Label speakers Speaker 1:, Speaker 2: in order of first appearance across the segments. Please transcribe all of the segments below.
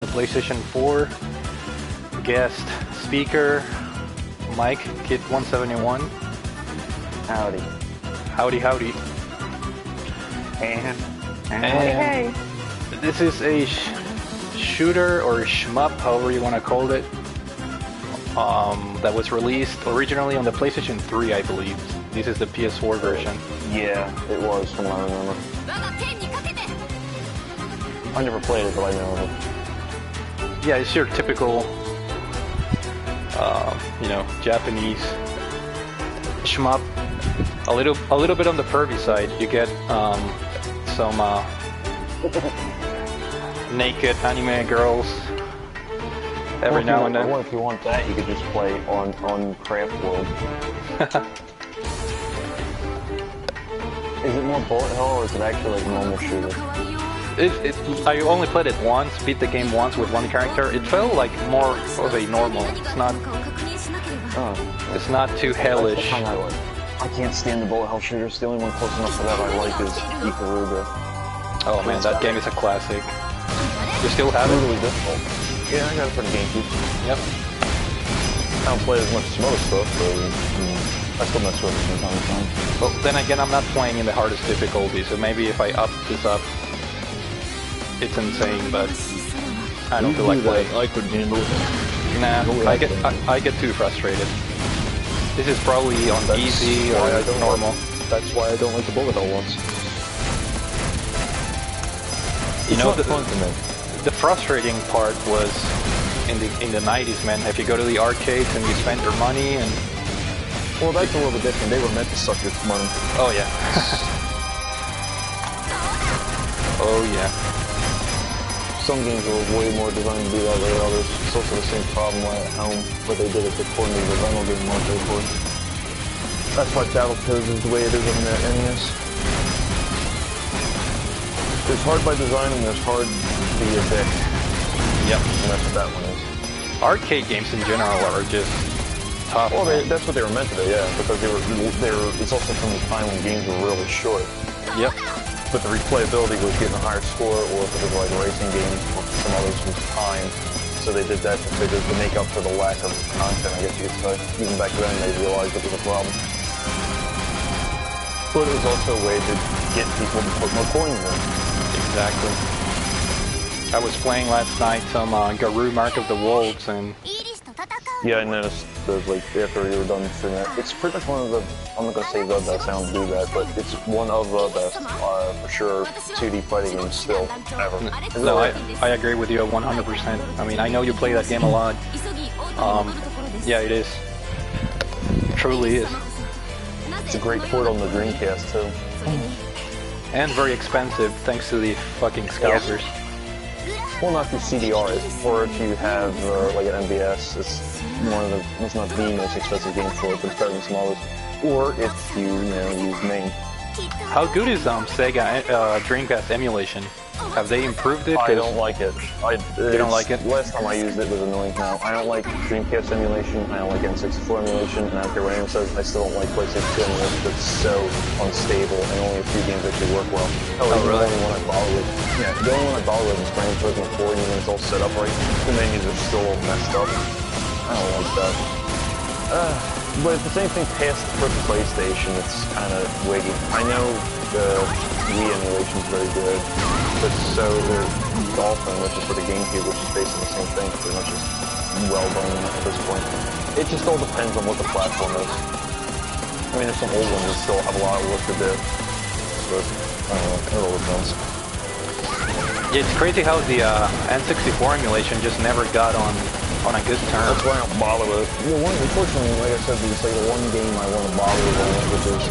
Speaker 1: The PlayStation 4 guest speaker, Mike, KITT 171.
Speaker 2: Howdy.
Speaker 1: Howdy, howdy.
Speaker 2: And
Speaker 3: hey.
Speaker 1: This is a shooter or shmup, however you want to call it, that was released originally on the PlayStation 3, I believe. This is the PS4 version.
Speaker 2: Yeah, it was from what I remember. I never played it, but I know it.
Speaker 1: Yeah, it's your typical, Japanese shmup. A little bit on the pervy side. You get some naked anime girls every now and then.
Speaker 2: Or if you want that, you could just play on Craft World. Is it more bullet hell or is it actually like normal shooter?
Speaker 1: I only played it once, beat the game once with one character. It felt like more of a normal. It's not too hellish.
Speaker 2: I can't stand the bullet hell shooters. The only one close enough to that I like is Ikaruga.
Speaker 1: Oh man, that game is a classic. You still have it?
Speaker 2: It's really difficult. Yeah, I got it for the GameCube.
Speaker 1: Yep.
Speaker 2: I don't play as much as most stuff, but I still mess with it from time to time.
Speaker 1: Well, then again, I'm not playing in the hardest difficulty, so maybe if I up this up, it's insane, but I don't feel like playing.
Speaker 2: I could handle it.
Speaker 1: Nah, I get too frustrated. This is probably on easy or normal.
Speaker 2: That's why I don't like the bullet hell ones.
Speaker 1: You know, the frustrating part was in the 90s, man. If you go to the arcades and you spend your money and...
Speaker 2: Well, that's a little bit different. They were meant to suck your money.
Speaker 1: Oh, yeah. Oh, yeah.
Speaker 2: Some games were way more designed to do that than others. It's also the same problem at home, but they did it according to the rental game market, of course. That's why Battletoads is the way it is on the NES. There's hard by design and there's hard via deck.
Speaker 1: Yep.
Speaker 2: And that's what that one is.
Speaker 1: Arcade games in general are just tough.
Speaker 2: Well, that's what they were meant to do, yeah, because it's also from the time when games were really short.
Speaker 1: Yep.
Speaker 2: But the replayability was getting a higher score, or if it was like a racing game, or some others was time. So they did that to make up for the lack of content, I guess you could say. Even back then, they realized it was a problem. But it was also a way to get people to put more coins in.
Speaker 1: Exactly. I was playing last night some Garou Mark of the Wolves, and...
Speaker 2: Yeah, I noticed those, like, after you were done for that. It's pretty much one of the, I'm not going to say the best, I don't do that, but it's one of the best, for sure, 2D fighting games still, ever.
Speaker 1: No, I agree with you 100%. I mean, I know you play that game a lot. Yeah, it is. It truly is.
Speaker 2: It's a great port on the Dreamcast, too.
Speaker 1: And very expensive, thanks to the fucking scalpers.
Speaker 2: Well, not through CDR, or if you have like an MVS, it's not the most expensive game for it, but it's better than some others. Or if you use MAME.
Speaker 1: How good is Sega Dreamcast emulation? Have they improved it?
Speaker 2: I don't like it.
Speaker 1: You don't like it?
Speaker 2: Last time I used it was annoying. Now I don't like Dreamcast emulation. I don't like N64 emulation, and I don't care what anyone says. I still don't like PlayStation 2 emulation. It's so unstable, and only a few games actually work well.
Speaker 1: Oh, really?
Speaker 2: The only one I bother with. Yeah, the only one I bother with is Gran Turismo 4, even when it's all set up right. The menus are still all messed up. I don't like that. But if it's anything past the first PlayStation, it's kind of wiggy. I know the Wii emulation is very good, but so the Dolphin, which is for the GameCube, which is basically the same thing, pretty much is well done at this point. It just all depends on what the platform is. I mean, there's some old ones that still have a lot of work to do, but I don't know, it all depends.
Speaker 1: Yeah, it's crazy how the N64 emulation just never got on a good term.
Speaker 2: That's why I don't bother with it. Unfortunately, like I said, it's like the one game I want to bother with, which is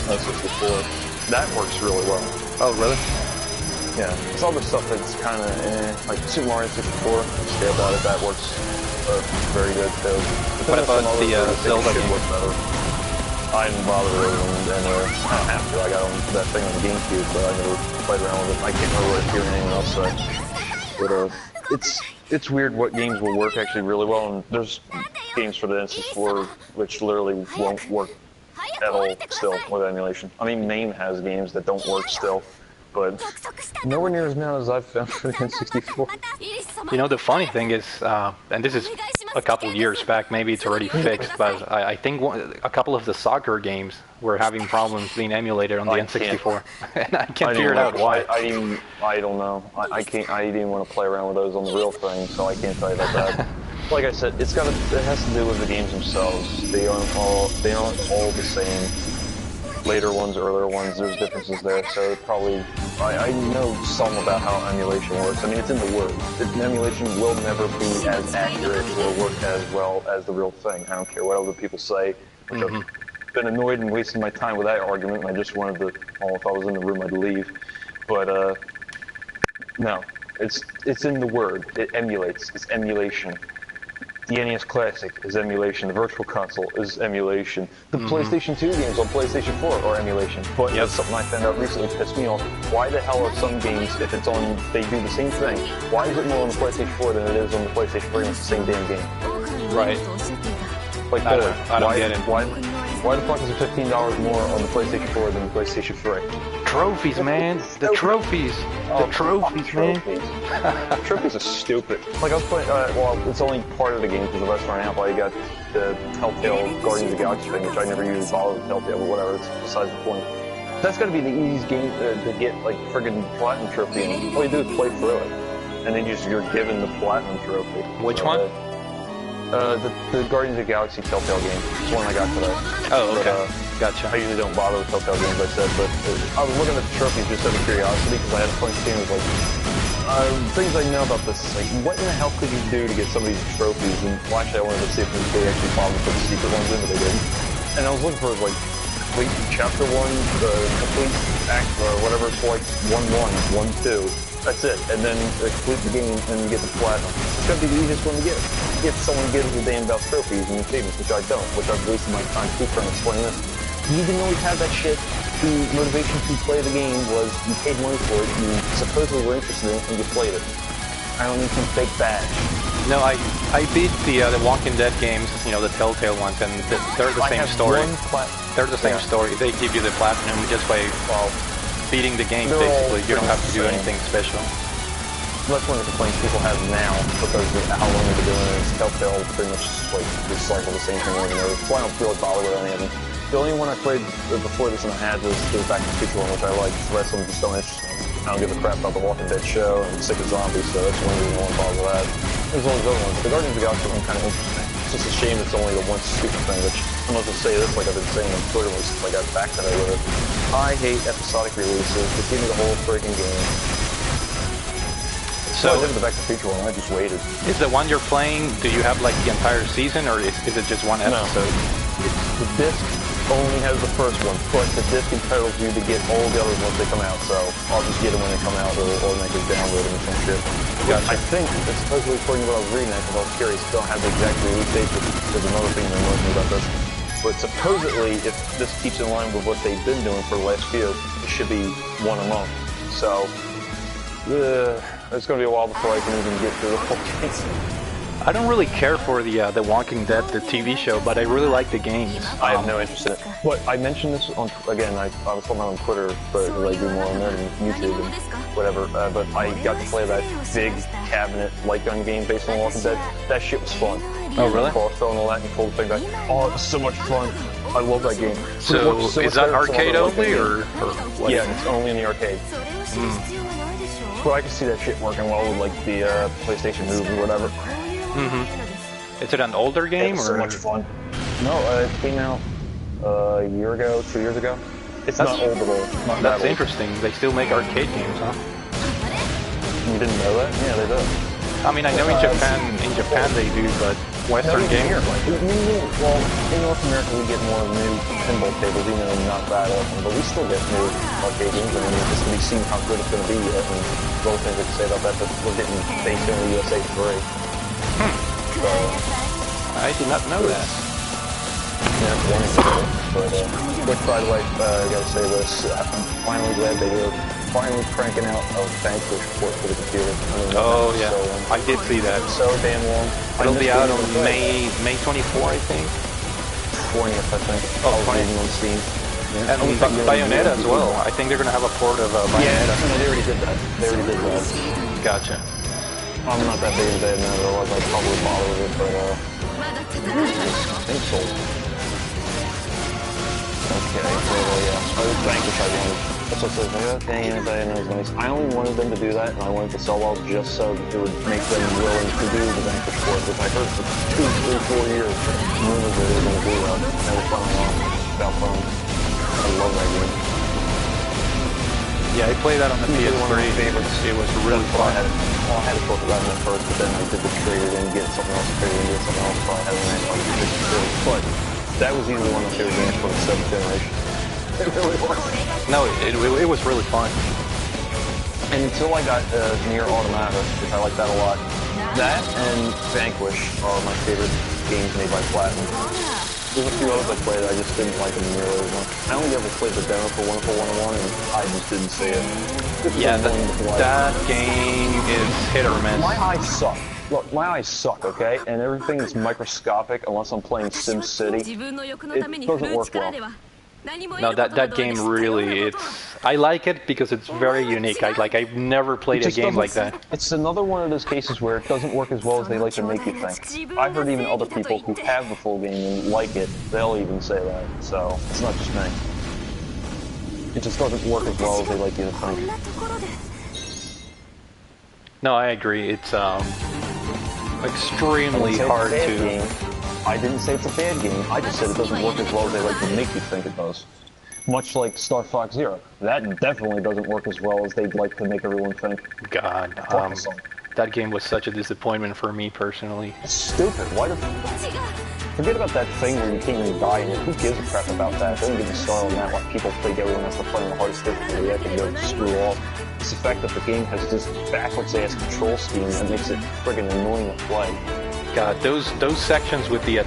Speaker 2: N64. That works really well.
Speaker 1: Oh, really?
Speaker 2: Yeah. It's all the stuff that's kind of like Super Mario 64. Stay about it. That works very good too.
Speaker 1: What about the Zelda
Speaker 2: game? Work better. I didn't bother with them, and I don't have to. I got that thing on the GameCube, but I never played around with it. I can't remember what appeared anything else. But it's weird what games will work actually really well, and there's games for the N64 which literally won't work at all still with emulation. I mean, MAME has games that don't work still. but nowhere near as now as I've found for the N64.
Speaker 1: You know, the funny thing is, and this is a couple years back, maybe it's already fixed, but I think a couple of the soccer games were having problems being emulated on the N64, and I can't figure out why.
Speaker 2: I don't know. I can't. I didn't want to play around with those on the real thing, so I can't tell you about that. Like I said, it has to do with the games themselves. They aren't all the same. Later ones, earlier ones, there's differences there, so probably, I know some about how emulation works. I mean, it's in the word. Emulation will never be as accurate or work as well as the real thing. I don't care what other people say, which I've been annoyed and wasting my time with that argument, and I just wanted to, well, if I was in the room, I'd leave. But, no. It's in the word. It emulates. It's emulation. The NES Classic is emulation. The Virtual Console is emulation. The PlayStation 2 games on PlayStation 4 are emulation. But that's something I found out recently pissed me off. Why the hell are some games, if it's on, they do the same thing? Why is it more on the PlayStation 4 than it is on the PlayStation 3 and it's the same damn game?
Speaker 1: Right.
Speaker 2: Like,
Speaker 1: I don't get it.
Speaker 2: Why the fuck is it $15 more on the PlayStation 4 than the PlayStation 3?
Speaker 1: Trophies, man. The trophies. The trophies, man.
Speaker 2: Trophies are stupid. Like, I was playing, well, it's only part of the game because the rest aren't out, but you got the Telltale Guardians of the Galaxy thing, which I never usually follow with Telltale, but whatever, it's besides the point. That's gotta be the easiest game to get, like, friggin' Platinum Trophy in. All you do is play through it. And then you're given the Platinum Trophy.
Speaker 1: Which one?
Speaker 2: The Guardians of the Galaxy Telltale game. It's the one I got today.
Speaker 1: Oh, okay.
Speaker 2: But,
Speaker 1: Gotcha.
Speaker 2: I usually don't bother with Telltale games, I said, but I was looking at the trophies just out of curiosity because I had a funny game of like, things I know about this is like, what in the hell could you do to get some of these trophies? And well, actually, I wanted to see if they actually bothered to put the secret ones in, but they didn't. And I was looking for like, complete chapter 1, complete act, or whatever it's like, 1-1, 1-2. That's it, and then complete the game, and you get the platinum. It's gonna be the easiest one to get. If someone gives a damn about trophies and achievements, which I don't, which I've wasted my time too trying to explain this. You didn't always have that shit. The motivation to play the game was you paid money for it, you supposedly were interested in it, and you played it. I don't need some fake badge.
Speaker 1: No, I beat the Walking Dead games, you know, the Telltale ones, and they're the same story. They're the same story. They give you the platinum just by beating the game, basically. You don't have to do anything special.
Speaker 2: That's one of the complaints people have now because of how long they've been doing it. Telltale pretty much like recycle the same thing over and over. So I don't really bother with any of them. The only one I played before this one I had was the Back to the Future one, which I liked. The rest of them just don't interest me. I don't give a crap about the Walking Dead show, and I'm sick of zombies, so that's one reason I won't bother with that. There's all those other ones. The Guardians of the Galaxy one kind of interesting. It's just a shame it's only the one stupid thing, which I'm not going to say this like I've been saying on Twitter since I got back to it with it. I hate episodic releases. Just give me the whole freaking game. So I did the Back to the Future one, I just waited.
Speaker 1: Is the one you're playing, do you have like the entire season, or is it just one episode?
Speaker 2: No. The disc only has the first one, but the disc entitles you to get all the others once they come out, so I'll just get them when they come out, or make it download them or some shit. Gotcha. I think it's supposedly, according to what I was reading, because I was curious, don't have the exact release date, but there's another thing that annoys me about this. But supposedly, if this keeps in line with what they've been doing for the last few, it should be one a month. So, it's going to be a while before I can even get through the whole game.
Speaker 1: I don't really care for the Walking Dead, the TV show, but I really like the games.
Speaker 2: I have no interest in it. But I mentioned this on, again, I was talking about on Twitter, but I do more on there than YouTube and whatever, but I got to play that big cabinet light gun game based on Walking Dead. That shit was fun.
Speaker 1: Oh, really?
Speaker 2: Crossbow and all that, and you pull the thing back. Oh, it was so much fun. I love that game.
Speaker 1: So is that arcade only, or what?
Speaker 2: Yeah, it's only in the arcade. But I can see that shit working well with like the PlayStation Move or whatever.
Speaker 1: Is it an older game, or?
Speaker 2: So much fun. No, it came out a year ago, 2 years ago. It's not old at all.
Speaker 1: That's interesting. They still make arcade games, huh?
Speaker 2: You didn't know that? Yeah, they do.
Speaker 1: I mean, I know in Japan they do, but Western games.
Speaker 2: Well, in North America we get more new pinball tables, even though not that often, but we still get new arcade games. I mean, it's going to be seen how good it's going to be yet, and both things I can say about that, but we're getting based in the USA for free. So,
Speaker 1: I did not know that.
Speaker 2: Yeah, it's one example. But, which, by the way, I gotta say this, I'm finally glad they were finally cranking out a Vanquish port for the computer. I mean,
Speaker 1: oh, yeah.
Speaker 2: So,
Speaker 1: I did see that.
Speaker 2: So damn long.
Speaker 1: It'll be out on May 24, I think.
Speaker 2: 20th, I think.
Speaker 1: Oh,
Speaker 2: 20th on Steam. Yeah.
Speaker 1: And Bayonetta as well. I think they're gonna have a port of Bayonetta.
Speaker 2: Yeah, no, they already did that. They already did that.
Speaker 1: Gotcha.
Speaker 2: I'm not that big in Bayonetta, otherwise I'd probably bother with it, but I think so. Okay, so yeah, I was Vanquish I wanted. That's what I said, like, okay, yeah, Bayonetta's nice. I only wanted them to do that, and I wanted to sell out just so it would make them willing to do the Vanquish port, which I heard for 2, 3, 4 years. Rumors that they were going to do that. Never finally on. About fun. I love that game.
Speaker 1: Yeah, I played that on the PS3.
Speaker 2: One of my favorites.
Speaker 1: It was really fun.
Speaker 2: I had to talk about it at first, but then I did the trade it and get something else traded and get something else, so I had an but that was easily one of my favorite games for the 7th generation. It really was.
Speaker 1: No, it was really fun.
Speaker 2: And until I got Nier Automata, which I like that a lot, that and Vanquish are my favorite games made by Platinum. There's a few others I played, I just didn't like them nearly as much. I only ever played the demo for Wonderful 101, and I just didn't see it.
Speaker 1: Yeah, that game is hit or miss.
Speaker 2: My eyes suck. Look, my eyes suck, okay? And everything is microscopic unless I'm playing SimCity. It doesn't work well.
Speaker 1: No, that game really, I like it because it's very unique. I've never played a game like that.
Speaker 2: It's another one of those cases where it doesn't work as well as they like to make you think. I've heard even other people who have the full game and like it, they'll even say that. So, it's not just me. It just doesn't work as well as they like you to think.
Speaker 1: No, I agree. It's extremely hard to...
Speaker 2: I didn't say it's a bad game, I just said it doesn't work as well as they like to make you think it does. Much like Star Fox Zero. That definitely doesn't work as well as they'd like to make everyone think.
Speaker 1: God, that game was such a disappointment for me personally.
Speaker 2: It's stupid. Why the... Forget about that thing where you can't even die in it. Who gives a crap about that? Don't get me started on that. Like, people think everyone has to play on the hardest difficulty. They have to go screw off. It's the fact that the game has this backwards-ass control scheme that makes it friggin' annoying to play.
Speaker 1: God, those sections with the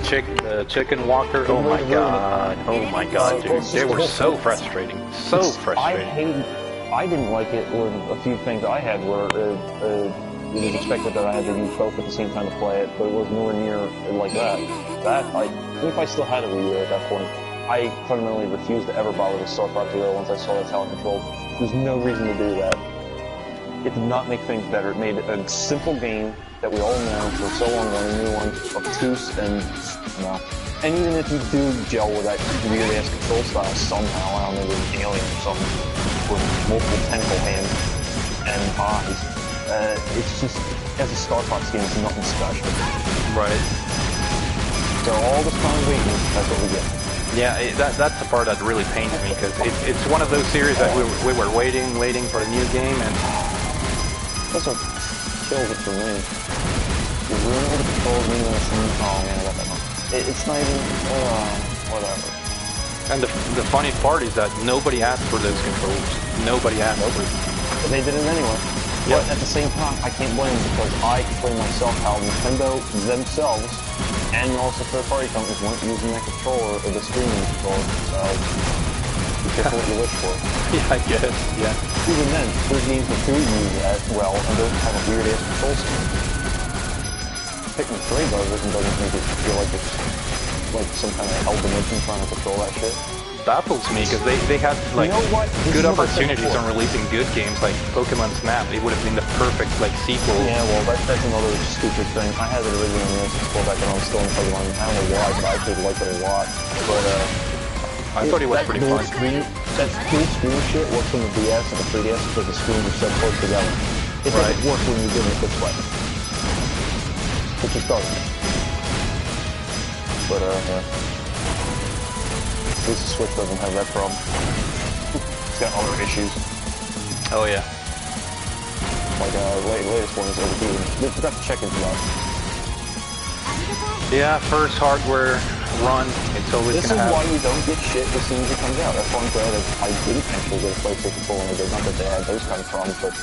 Speaker 1: chicken walker, oh my god, dude, they were so frustrating, so frustrating.
Speaker 2: I didn't like it with a few things I had where it was expected that I had to use both at the same time to play it, but it was nowhere near like that. If I still had a Wii U at that point, I fundamentally refused to ever bother with Star Fox Zero once I saw that's how it controlled. There's no reason to do that. It did not make things better. It made a simple game that we all know for so long, a new one, obtuse, and no. And even if you do gel with that weird-ass control style somehow, I don't know, with an alien or something, with multiple tentacle hands and eyes, it's just, as a Star Fox game, it's nothing special.
Speaker 1: Right.
Speaker 2: So all this time waiting, that's what we get.
Speaker 1: Yeah, that's the part that really pains me, because it's one of those series that we were waiting for a new game, and...
Speaker 2: That's what kills it for me. You ruin all the controls, meaning it's oh man, I got that one. It's not even, whatever.
Speaker 1: And the funny part is that nobody asked for those controls. Nobody asked for it.
Speaker 2: But they did it anyway. Yep. But at the same time, I can't blame them because I complain myself how Nintendo themselves and also third-party companies weren't using that controller or the streaming controller. So, be careful what you wish for.
Speaker 1: Yeah, I guess, yeah.
Speaker 2: Even then, there's games that do use that well and don't have a weird-ass control scheme. Pikmin 3 does it and doesn't make it feel like it's like some kind of hell dimension trying to control that shit.
Speaker 1: Baffles me because they had like good opportunities on releasing good games like Pokemon Snap. It would have been the perfect like sequel.
Speaker 2: Yeah, well that's another stupid thing. I had it originally when I was back when I was still in Pokemon. I don't know why, but I actually liked it a lot. But
Speaker 1: I thought it was pretty fun.
Speaker 2: That dual screen shit works on the DS and the 3DS because the screens are so close together. It doesn't work when you do it this way. It just doesn't. But at least the Switch doesn't have that problem. It's got other issues.
Speaker 1: Oh yeah.
Speaker 2: Like latest one is overdue. They forgot to check into that.
Speaker 1: Yeah, first hardware run, it's always
Speaker 2: this
Speaker 1: gonna happen.
Speaker 2: This is why you don't get shit as soon as it comes out. That's why I'm glad that I didn't actually get a PlayStation 4 when I did. Not that they had those kind of problems, but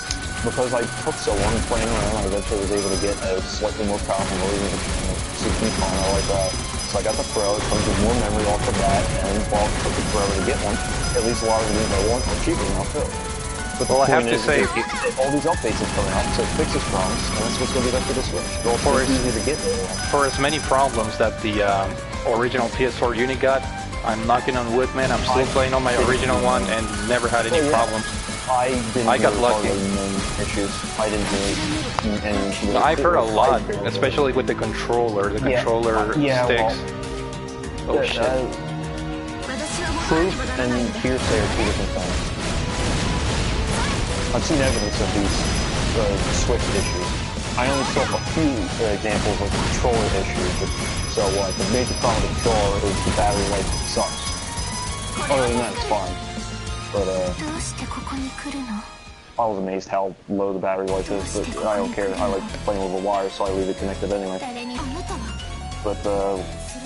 Speaker 2: because I took so long playing around, I eventually was able to get a slightly more powerful version of CPU panel like that. So I got the Pro, it comes with more memory off the bat, and while it took me forever to get one, at least a lot of the games I want are cheaper now too. But
Speaker 1: well, I have to say,
Speaker 2: all these updates are coming out, so it fixes problems, and that's what's going to be like for the Switch. It's also easier to get there.
Speaker 1: For as many problems that the original PS4 unit got, I'm knocking on wood, man. I'm still playing on my original one and never had any problems.
Speaker 2: I
Speaker 1: got lucky.
Speaker 2: Issues. I didn't really. And
Speaker 1: I've heard a lot, especially with the controller. The controller sticks.
Speaker 2: Oh shit. Proof and hearsay are two different things. I've seen evidence of these Switch issues. I only saw a few examples of controller issues. So what? The major problem with the controller is the battery life sucks. Other than that, it's fine. But I was amazed how low the battery life is, but I don't care. I like playing with a wire, so I leave it connected anyway. But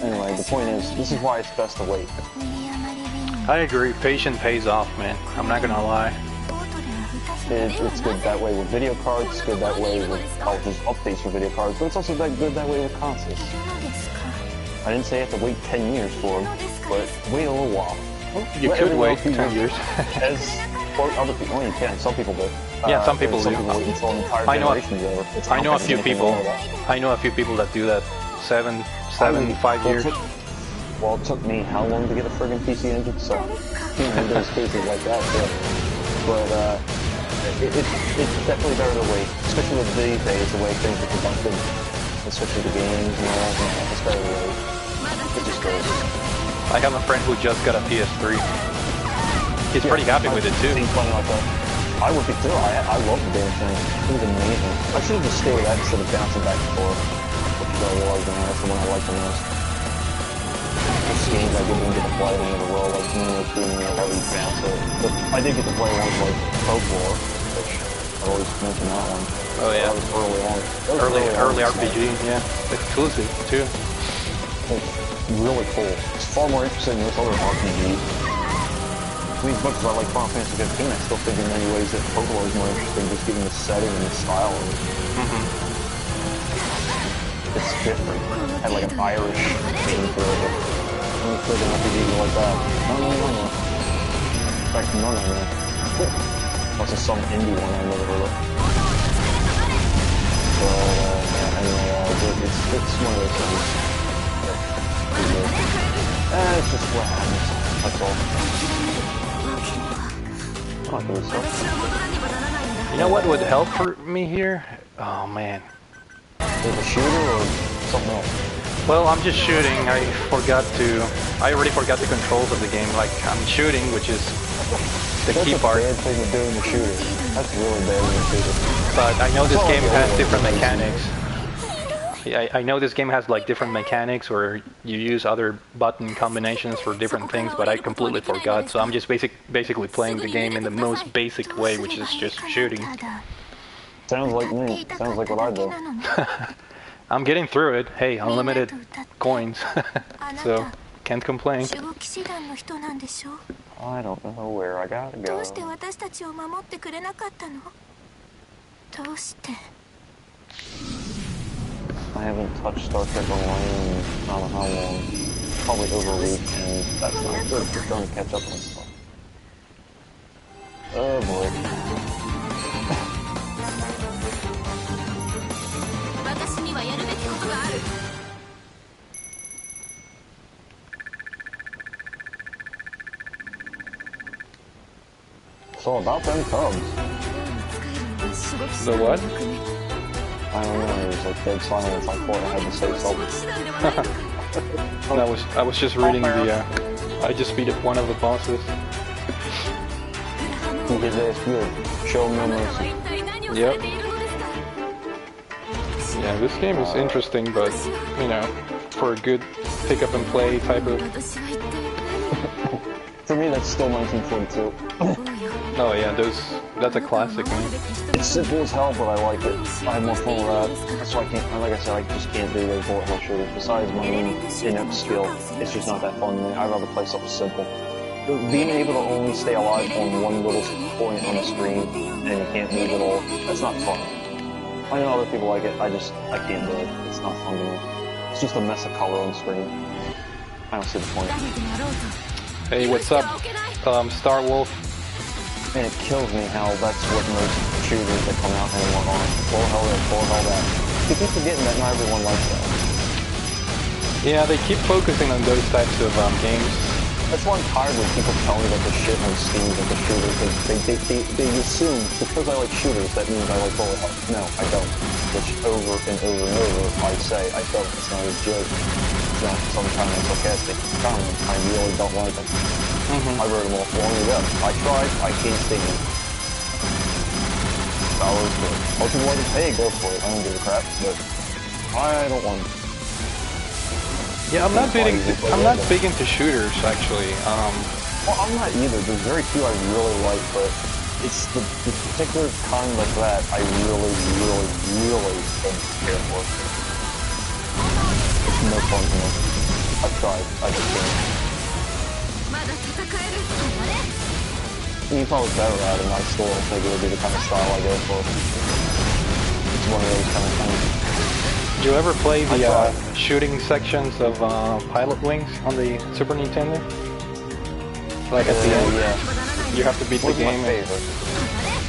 Speaker 2: anyway, the point is, this is why it's best to wait.
Speaker 1: I agree. Patience pays off, man. I'm not gonna lie.
Speaker 2: It's good that way with video cards. It's good that way with just updates for video cards. But it's also good that way with consoles. I didn't say I have to wait 10 years for them, but wait a little while.
Speaker 1: You could wait 10 years.
Speaker 2: As for other people, well, you can. Some people do.
Speaker 1: Yeah, some people do.
Speaker 2: I
Speaker 1: know a few people. I know a few people that do that. 5 years.
Speaker 2: Well, it took me how long to get a friggin' PC engine? So, there's cases like that. But it's definitely better to wait, especially with these days, the way things are conducted, especially the games and all that. It's better to wait. It just goes.
Speaker 1: I have a friend who just got a PS3. He's pretty happy with it too.
Speaker 2: I would be too. I love the damn thing. It was amazing. I should have just stayed with that instead of bouncing back and forth. Which I was, and that's the one I like the most. This games I didn't get to play in the world, like heavy bounce it. But I did get to play one like Folklore, which I always mention that one.
Speaker 1: Oh yeah.
Speaker 2: That was early on.
Speaker 1: Early RPG, yeah. Exclusive too.
Speaker 2: It's really cool. It's far more interesting than this other RPGs. I mean, as much as I like Final Fantasy 15, I still think in many ways that Folklore is more interesting, just given the setting and the style of it. It's different. It had like an Irish theme to it. I'm a friggin' RPG like that. No. In fact, none of them. Unless it's some indie one I've never heard of. But, anyway, it's one of those things. It's just what happens. That's all. Oh, good stuff.
Speaker 1: You know what would help for me here? Oh man.
Speaker 2: Is it a shooter or something else?
Speaker 1: Well, I'm just shooting. I already forgot the controls of the game. Like, I'm shooting, which is the key part.
Speaker 2: That's a bad thing to do in the shooter. That's really bad in the shooter.
Speaker 1: But I know this game has different mechanics. I know this game has like different mechanics, or you use other button combinations for different things, but I completely forgot. So I'm just basically playing the game in the most basic way, which is just shooting.
Speaker 2: Sounds like me. Sounds like what I do.
Speaker 1: I'm getting through it. Hey, unlimited coins. So, can't complain.
Speaker 2: I don't know where I gotta go. I haven't touched Star Trek Online in I don't know how long. Probably over a week, and that's not good. We're trying to catch up on stuff. Oh boy. So about them cubs.
Speaker 1: The what?
Speaker 2: I don't know, it was like dead silence. I thought I had to say something.
Speaker 1: I was just reading the, I just beat up one of the bosses.
Speaker 2: His ass good. Show no mercy.
Speaker 1: Yep. Yeah, this game is interesting, but, you know, for a good pick up and play type of...
Speaker 2: For me, that's still 1942.
Speaker 1: Oh yeah, that's a classic, man.
Speaker 2: It's simple as hell, but I like it. I have more fun with that. That's why I can't, like I said, I just can't do those bullet hell shooters. Besides my own inept skill, it's just not that fun to me. I'd rather play something simple. Being able to only stay alive on one little point on the screen, and you can't move at all, that's not fun. I know other people like it, I can't do it. It's not fun to me. It's just a mess of color on the screen. I don't see the point.
Speaker 1: Hey, what's up, Star Wolf?
Speaker 2: And it kills me how that's what most shooters that come out and want on. Full hell this, full hell that. You keep forgetting that not everyone likes that.
Speaker 1: Yeah, they keep focusing on those types of games.
Speaker 2: That's why I'm tired when people tell me that the shit on Steam with the shooter, because they assume because I like shooters that means I like bullet hell. No, I don't. Which over and over and over I say I don't. It's not a joke. It's not some kind of sarcastic comment. I really don't like them. I wrote them off long ago. I tried. I can't stand them. I always do. Most people like it. Hey, go for it. I don't give a crap, but I don't want it.
Speaker 1: Yeah, I'm not big into shooters actually.
Speaker 2: Well, I'm not either. There's very few I really like, but it's the particular kind like that I really don't care for. It's no fun to me. I've tried. I just can't. You probably better at it, and I still don't think it would be the kind of style I go for. It's one of those kind of things.
Speaker 1: Did you ever play the shooting sections of Pilot Wings on the Super Nintendo? Like at the end, you have to beat the game.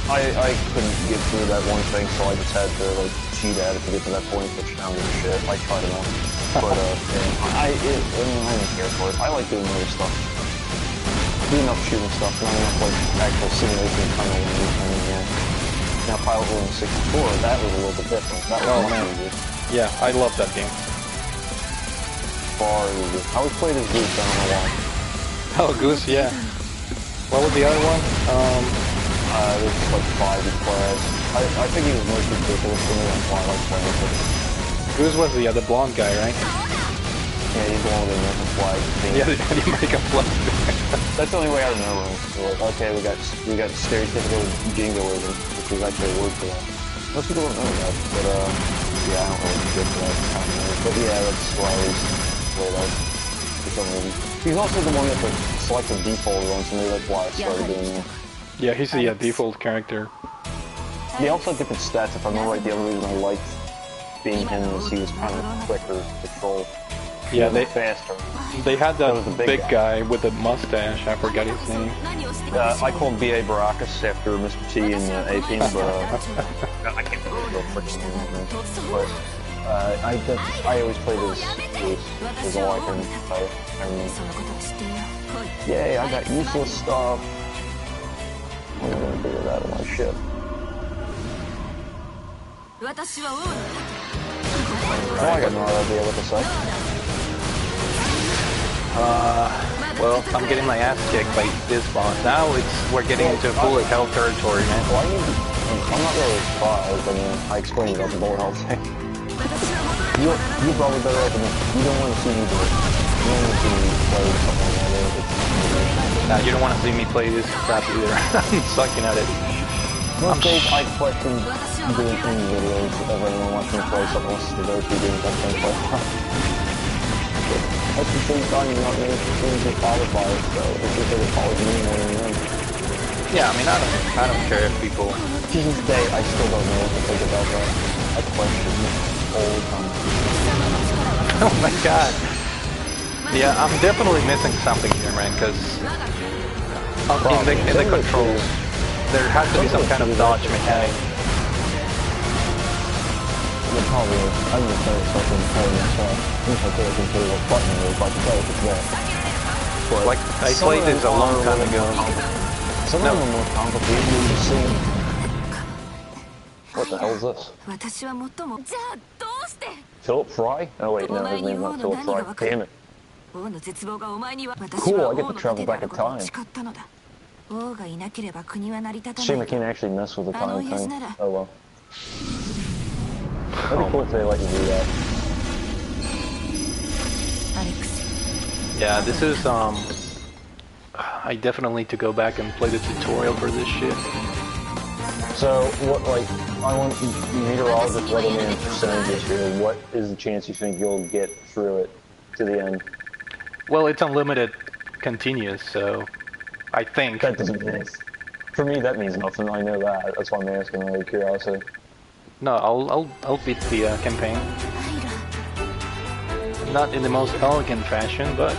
Speaker 2: I couldn't get through that one thing, so I just had to like cheat at it to get to that point, which I don't give a shit. I tried enough, but I don't care for it. I like doing other stuff. Do enough shooting stuff, not enough like actual simulation kind of thing. Now Pilot Wings 64, that was a little bit different. That was much easier.
Speaker 1: Yeah, I love that game.
Speaker 2: Far easier. I always played as Goose, I don't know why.
Speaker 1: Oh, Goose, yeah. What was the other one?
Speaker 2: There's like 5 you play. I think he was most ridiculous to me, that's why I like playing with him.
Speaker 1: Goose was the other blonde guy, right?
Speaker 2: Yeah, he's the one with the American flag.
Speaker 1: Yeah, the American flag.
Speaker 2: That's the only way I remember him. So like, okay, we got stereotypical jingoism, which is actually a word for that. Most people don't know that, but yeah, I don't really get to that kind of thing. But yeah, that's why I always play that for some reason. He's also the one that the selected default runs, so maybe that's why I started doing that.
Speaker 1: Yeah, he's the default character.
Speaker 2: They also had different stats, if I remember right. The other reason I liked being him was he was kind of quicker to control.
Speaker 1: Yeah,
Speaker 2: faster.
Speaker 1: They had that big guy with the mustache. I forgot his name.
Speaker 2: I call him B.A. Baracus after Mr. T and AP, but I can't remember the freaking name. But I always played as Goose. Is all I can say. Yay! I got useless stuff. I'm gonna figure that on my ship. Oh, I got no idea what to say.
Speaker 1: Well, I'm getting my ass kicked by this boss. Now we're getting into bullet hell territory, man.
Speaker 2: Well, I'm not really surprised. I mean, I explained about the bullet hell thing. You're probably better at it than me. You don't want to see me do it. You don't want to see me play something like that.
Speaker 1: Nah, you don't want to see me play this crap either. I'm sucking at it.
Speaker 2: Most days I question doing any videos if anyone wants me to play something else to those two games I can't play. At the same time, you're not really get bothered by it, so it's just like a college me more than them.
Speaker 1: Yeah, I mean, I don't care if people...
Speaker 2: To this day, I still don't know what to think about that. I question it all the time.
Speaker 1: Oh my god. Yeah, I'm definitely missing something here, man, because... in the controls, there has to be some kind of dodge mechanic.
Speaker 2: Yeah, probably is. I'm just saying something telling myself. I wish I could have considered what button it is, but I can tell if it's there. But
Speaker 1: like, I played this a long time ago.
Speaker 2: Some of them are more complicated than you see. What the hell is this? Philip Fry? Oh wait, no, his name's not Philip Fry. Damn it. Cool, I get to travel back in time. Shame I can't actually mess with the time thing. Oh well. That'd be cool if they let you do that.
Speaker 1: Yeah, this is, I definitely need to go back and play the tutorial for this shit.
Speaker 2: So, what, like, I want meteorologist weatherman percentages here. What is the chance you think you'll get through it to the end?
Speaker 1: Well, it's unlimited continuous, so I think...
Speaker 2: That doesn't mean... For me, that means nothing. I know that. That's why I'm asking out of curiosity.
Speaker 1: No, I'll beat the campaign. Not in the most elegant fashion, but...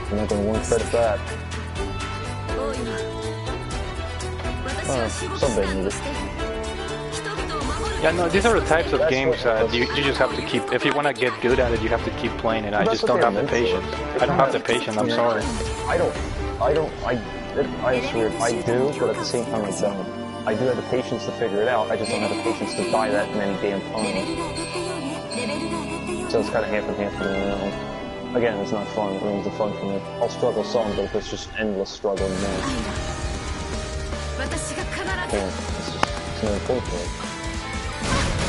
Speaker 2: I'm not going to one credit that. Oh, someday need it.
Speaker 1: Yeah, no, these are the types of games that you just have to keep. If you want to get good at it, you have to keep playing it. I just don't have the patience. I don't have the patience. I'm sorry.
Speaker 2: I swear, I do, but at the same time I don't. I do have the patience to figure it out. I just don't have the patience to buy that many damn times. So it's kind of half and half for me now. Again, it's not fun. It ruins the fun for me. I'll struggle some, but if it's just endless struggle, man. It's not cool for it.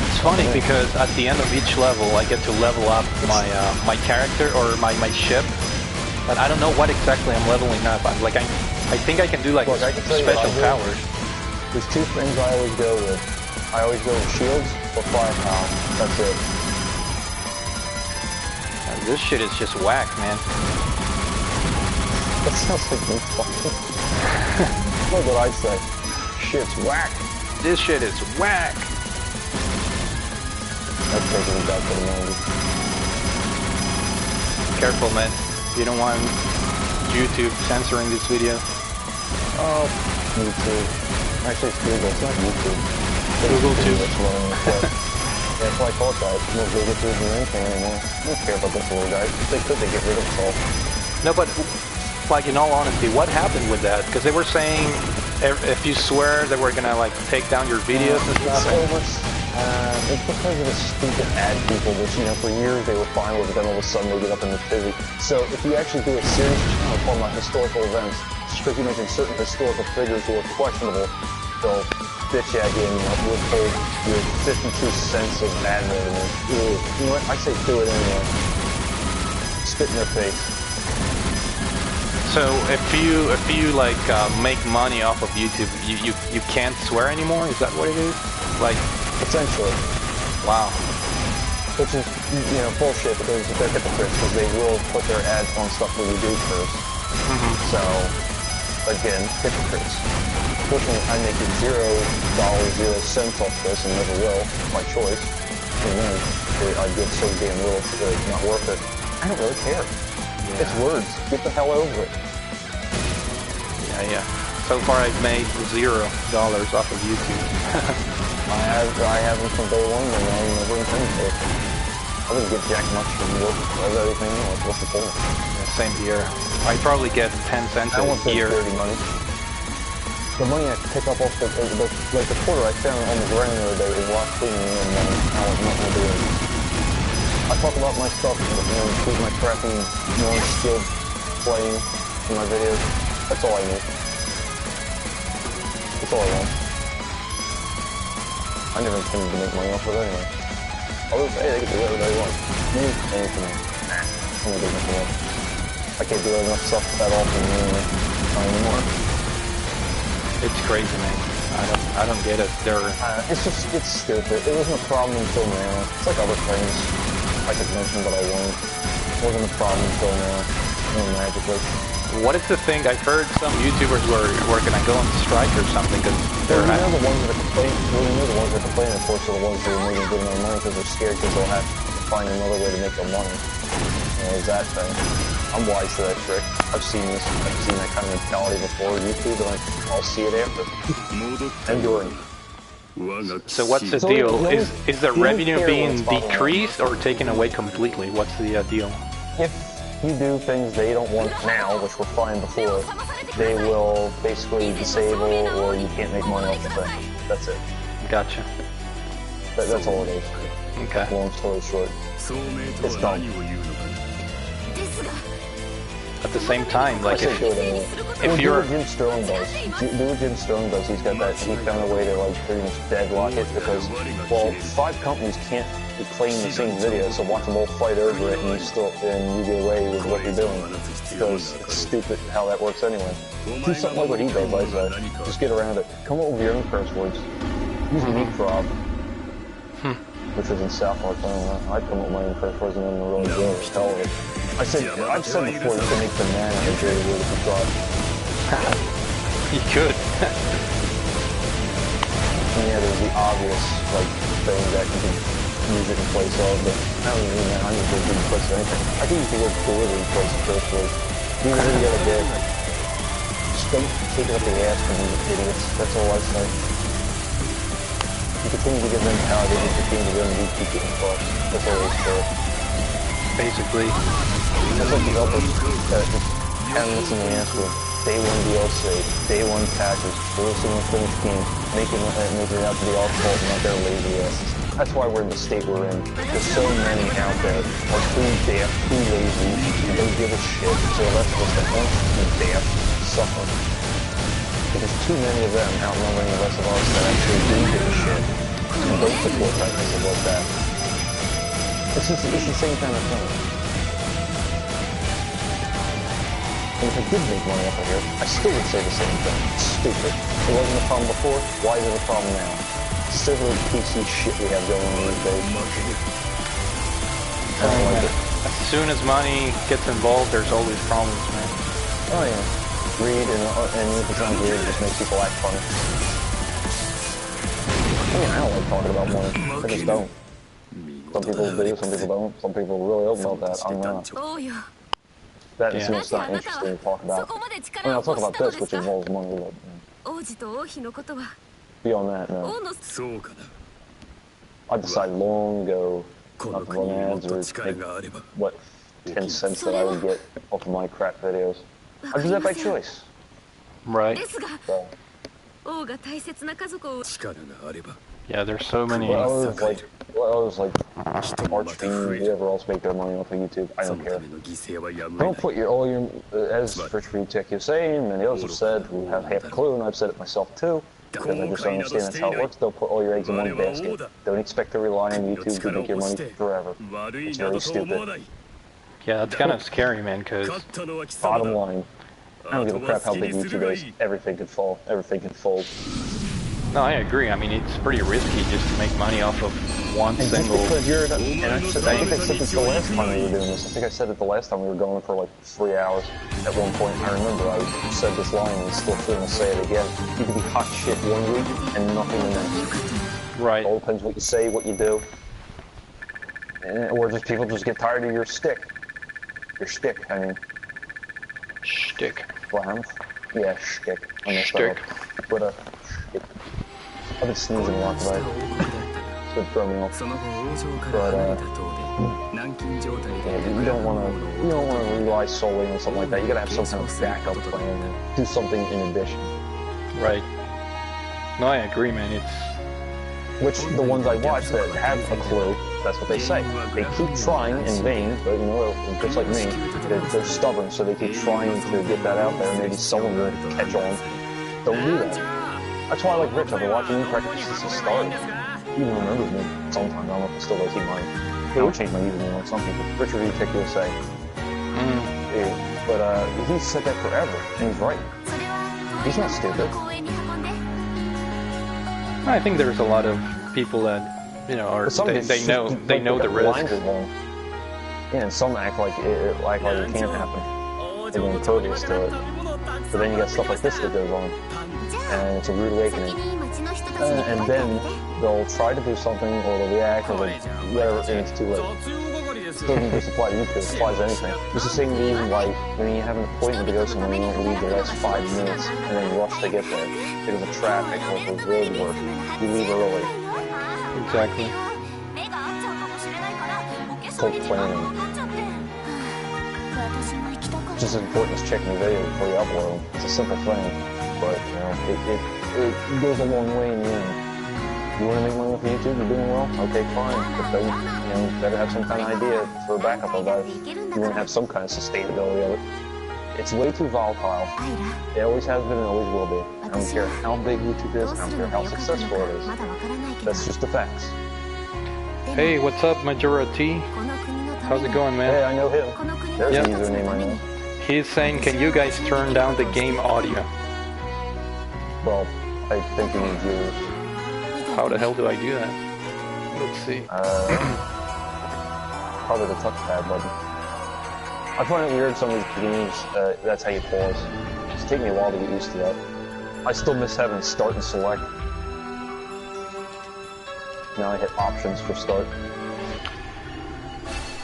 Speaker 1: It's funny because at the end of each level, I get to level up my character or my ship, but I don't know what exactly I'm leveling up. I think I can do like special powers.
Speaker 2: There's two things I always go with. I always go with shields or firepower. That's it.
Speaker 1: This shit is just whack, man.
Speaker 2: That sounds like me talking. Look what I say. Shit's whack.
Speaker 1: This shit is whack.
Speaker 2: That's taking me back to the 90s.
Speaker 1: Careful, man. You don't want YouTube censoring this video.
Speaker 2: Oh, YouTube. Actually, it's Google. It's not YouTube.
Speaker 1: Google too.
Speaker 2: Yeah, that's why I call it that. No Google tubes or anything anymore. I don't care about this little guy. If they could, they get rid of us all.
Speaker 1: No, but like in all honesty, what happened with that? Because they were saying if you swear they were gonna like take down your videos and stuff.
Speaker 2: It's because of the stupid ad people, which, you know, for years they were fine with it, then all of a sudden they get up in the fizzy. So if you actually do a series channel called about historical events, because you mention certain historical figures who are questionable, they'll bitch at you and withhold your 52 cents of ad revenue. You know what? I say do it anyway. Spit in their face.
Speaker 1: So if you like make money off of YouTube, you can't swear anymore? Is that what it is? Like
Speaker 2: essentially.
Speaker 1: Wow.
Speaker 2: Which is, you know, bullshit because they're hypocrites because they will put their ads on stuff that we do first. So again, hypocrites. Fortunately, I make $0.00 off this and never will, by choice. And then I get so damn little that it's not worth it. I don't really care. Yeah. It's words. Get the hell over it.
Speaker 1: Yeah. So far, I've made $0 off of YouTube.
Speaker 2: I haven't from day one, and I never intended to. I didn't get jack much from work of everything else. What's the point?
Speaker 1: Yeah, same here. I probably get 10 cents a year.
Speaker 2: Dirty money. The money I pick up off the quarter I found on the ground the other day is while cleaning and how I'm not gonna do it. I talk about my stuff, you know, include my crappy, non-skilled playing in my videos. That's all I need. That's all I want. I never intended to make money off of it anyway. Others, hey, they can do whatever they want. Me, anything. Nah, I'm gonna do nothing else. I can't do enough stuff that often anyway. Not anymore.
Speaker 1: It's crazy, man. I don't get it.
Speaker 2: It's stupid. It wasn't a problem until now. It's like other things I could mention, but I won't. It wasn't a problem until now. Magically.
Speaker 1: What is the thing? I've heard some YouTubers were gonna go on strike or something because they're
Speaker 2: the ones that complain. Well, you know the ones that complain, of course, are the ones who are making good enough money because they're scared because they'll have to find another way to make their money. You know, is that thing. I'm wise to that trick. I've seen that kind of mentality before YouTube, and I'll see it after. Enduring.
Speaker 1: So what's the deal? Is the revenue being decreased or taken away completely? What's the deal?
Speaker 2: If you do things they don't want now, which were fine before, they will basically disable or you can't make money off the thing. That's it.
Speaker 1: Gotcha.
Speaker 2: That's all it is.
Speaker 1: Okay.
Speaker 2: Long story short. It's dumb.
Speaker 1: At the same time, like if
Speaker 2: you're... Do what Jim Sterling does. Do what Jim Sterling does. He's got that, he found a way to like pretty much deadlock it because, well, 5 companies can't claim the same video, so watch them all fight over it and you get away with what you're doing. Because it's stupid how that works anyway. Do something like what he does, I say. Just get around it. Come up with your own curse words. Use a meat frog. Which is in South Park, I don't know. I'd come up with my own curse words and then really go hell of it. I've said before you can make banana a very word if you thought.
Speaker 1: You could.
Speaker 2: Yeah, there's the obvious like thing that you can use it in place of, but I don't even mean that. I'm just going to in place of anything. I think you can go deliver in place of curse words. Do what you gotta do. Just don't take it up the ass from these idiots. That's all I say. You continue to give them power, they just continue to go and keep getting fucked. That's all it's for.
Speaker 1: Basically.
Speaker 2: That's like developers that just haven't listened to the answer. Day 1 DLC, Day 1 patches, releasing unfinished games, making it out to be our fault, not their lazy asses. That's why we're in the state we're in. There's so many out there are too daft, too lazy, and don't give a shit. So the rest of us that aren't too daft suffer. Because too many of them outnumbering the rest of us that actually do give a shit and don't support practices like that. It's the same kind of thing. And if I did make money off of here, I still would say the same thing. It's stupid. It wasn't a problem before, why is it a problem now? It's the little PC shit we have going on these days. I don't like it.
Speaker 1: As soon as money gets involved, there's always problems, man.
Speaker 2: Oh yeah. Greed and if it's not greed, it just makes people act funny. I mean, I don't like talking about money. I just don't. Some people do, some people don't. Some people really open about that. I'm not. That is just not interesting to talk about. I mean, I'll talk about this, which involves money, but beyond that, no. I decided long ago not to run ads or take, what, 10 cents that I would get off of my crap videos. I do that by choice.
Speaker 1: Right.
Speaker 2: So.
Speaker 1: Yeah, there's so many.
Speaker 2: Well, others like Archfiend, whoever else make their money off of YouTube, I don't care. Don't put all your, as Rich Tech is saying, and the others have said, who have half a clue, and I've said it myself too, because I just don't understand that's how it works. They'll put all your eggs in one basket. Don't expect to rely on YouTube to make your money forever. It's very stupid.
Speaker 1: Yeah, it's kind of scary, man, because
Speaker 2: bottom line, I don't give a crap how big YouTube is. Everything could fall. Everything can fold.
Speaker 1: No, I agree. I mean, it's pretty risky just to make money off of one single...
Speaker 2: Because you're... And I think I said this the last time we were doing this. I think I said it the last time we were going for like 3 hours. At one point, I remember I said this line and still feeling to say it again. You can be hot shit one week and nothing the next.
Speaker 1: Right.
Speaker 2: It all depends what you say, what you do. Or just people just get tired of your stick. Your stick, I mean.
Speaker 1: Shtick.
Speaker 2: Blam. Yeah, shtick.
Speaker 1: Shtick.
Speaker 2: But, shtick. I've been sneezing a lot today. It's been throwing me off. But, yeah, you don't want to rely solely on something like that. You gotta have some kind of backup plan and do something in addition.
Speaker 1: Right. No, I agree, man. It's...
Speaker 2: Which, the ones I watch that have a clue, that's what they say. They keep trying in vain, but you know, just like me, they're stubborn, so they keep trying to get that out there. Maybe someone will catch on. Don't do that. That's why I like Rich. I've been watching him practice since the start. He even remembers me sometimes. I don't know if he still does. He might. He would change my username like some people. Richard Retech USA. Yeah, but he's said that forever, and he's right. He's not stupid.
Speaker 1: I think there's a lot of people that, you know, are they know the risks.
Speaker 2: Yeah, and some act like it can't happen. They're impervious to it. But then you got stuff like this that goes on, and it's a rude awakening. And then they'll try to do something, or they'll react, or whatever, and it's too late. It doesn't just apply to YouTube, it applies to anything. It's the same reason why when you have an appointment to go somewhere, you don't leave the last 5 minutes and then rush to get there because of traffic or for road work. You leave early.
Speaker 1: Exactly.
Speaker 2: It's called planning. It's just as important as checking the video before you upload them. It's a simple thing, but you know, it goes a long way in the end. You want to make money off of YouTube? You're doing well? Okay, fine. But then, you know, better have some kind of idea for a backup of that. You want to have some kind of sustainability of it. It's way too volatile. It always has been and always will be. I don't care how big YouTube is. I don't care how successful it is. That's just the facts.
Speaker 1: Hey, what's up, MajoraT? How's it going, man?
Speaker 2: Hey, I know him. There's a username I know.
Speaker 1: He's saying, can you guys turn down the game audio?
Speaker 2: Well, I think you need viewers.
Speaker 1: How the hell do I do that? Let's see.
Speaker 2: Probably the touchpad button. I find it weird some of these games, that's how you pause. It's taking me a while to get used to that. I still miss having start and select. Now I hit options for start.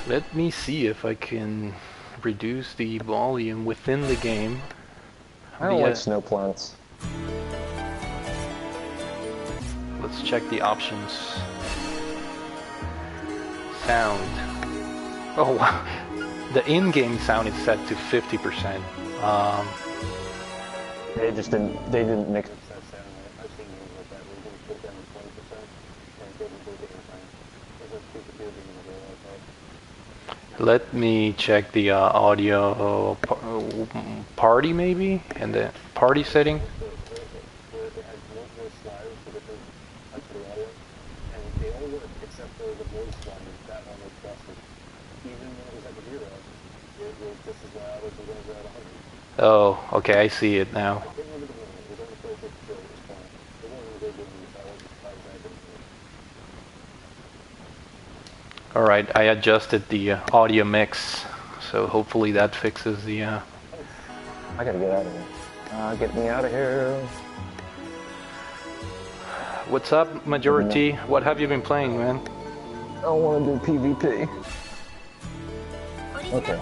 Speaker 1: Let me see if I can reduce the volume within the game.
Speaker 2: I don't like snow planets.
Speaker 1: Let's check the options. Sound. Oh wow. The in-game sound is set to 50%.
Speaker 2: They didn't mix that sound. I've seen games like that where you can put it down to 20% and it doesn't do it anything. It's just too confusing to realize that.
Speaker 1: Let me check the audio party maybe, and the party setting.
Speaker 2: Where it has multiple sliders for different types of audio, and they all work except for the voice one. That one was busted. Even when it was at 0, it was just as loud as when it was at 100.
Speaker 1: Oh, okay, I see it now.
Speaker 2: I can't remember the name. It was on the PlayStation 2 at this point. It wasn't a good game, so I wasn't surprised that I didn't see it.
Speaker 1: Alright, I adjusted the audio mix, so hopefully that fixes the...
Speaker 2: I gotta get out of here. Get me out of here.
Speaker 1: What's up, MajoraT? What have you been playing, man?
Speaker 2: I don't want to do PvP. Okay.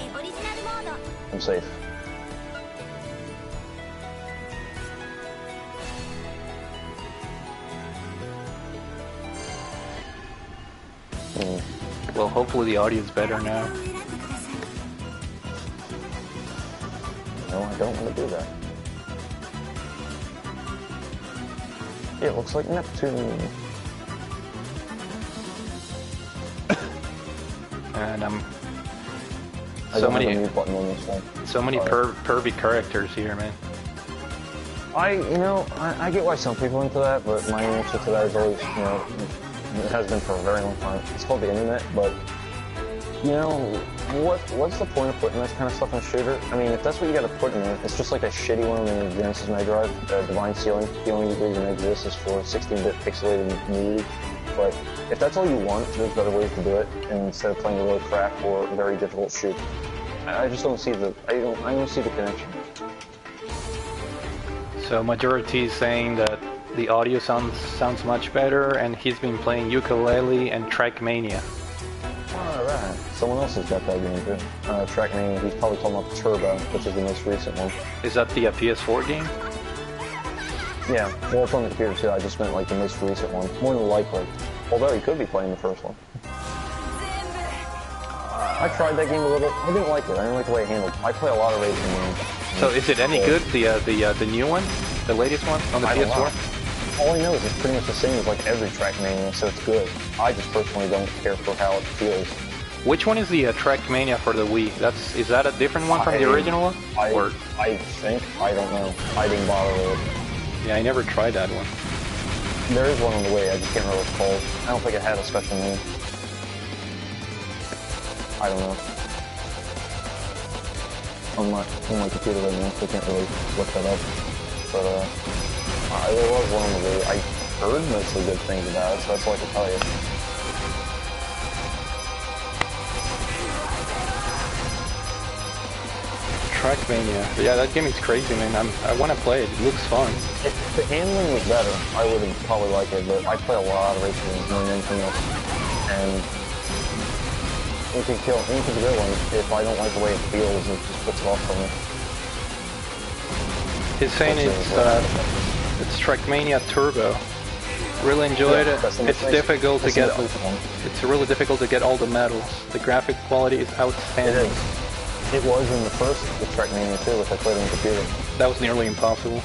Speaker 2: I'm safe.
Speaker 1: Well, hopefully the audio is better now.
Speaker 2: No, I don't want to do that. It looks like Neptune.
Speaker 1: And
Speaker 2: So many
Speaker 1: pervy characters here, man.
Speaker 2: I get why some people are into that, but my answer to that is always, it has been for a very long time. It's called the internet, but what's the point of putting this kind of stuff in a shooter? I mean, if that's what you got to put in it, it's just like a shitty one in the Genesis Mega Drive, the Divine Ceiling. The only reason it exists is for 16-bit pixelated nudity. But if that's all you want, there's better ways to do it. And instead of playing a really crap or very difficult shoot, I just don't see the I don't see the connection.
Speaker 1: So MajoraT is saying that the audio sounds much better, and he's been playing Ukulele and Trackmania.
Speaker 2: Alright, someone else has got that game too. Trackmania, he's probably talking about Turbo, which is the most recent one.
Speaker 1: Is that the PS4 game?
Speaker 2: Yeah, well, it's on the computer too. I just meant like the most recent one. More than likely. Although he could be playing the first one. I tried that game a little. I didn't like it. I didn't like the way it handled. I play a lot of racing games.
Speaker 1: So is it any good? The new one, the latest one on the PS4?
Speaker 2: All I know is it's pretty much the same as like every Trackmania, so it's good. I just personally don't care for how it feels.
Speaker 1: Which one is the Trackmania for the Wii? Is that a different one from the original one?
Speaker 2: I think. I don't know. I didn't bother with it.
Speaker 1: Yeah, I never tried that one.
Speaker 2: There is one on the way, I just can't remember what it's called. I don't think it had a special name. I don't know. On my computer right now, so I can't really look that up. But, there was one on the way. I heard mostly good things about it, so that's all I can tell you.
Speaker 1: Trackmania. Yeah, that game is crazy, man. I want to play it. It looks fun.
Speaker 2: If the handling was better, I would probably like it, but I play a lot of racing games more than anything else. And you can kill the real one if I don't like the way it feels, it just puts it off for me.
Speaker 1: He's saying it's Trackmania Turbo. Really enjoyed it. It's difficult to get. It's really difficult to get all the medals. The graphic quality is outstanding.
Speaker 2: It is. It was in the first Trackmania too, which I played on the computer.
Speaker 1: That was nearly impossible.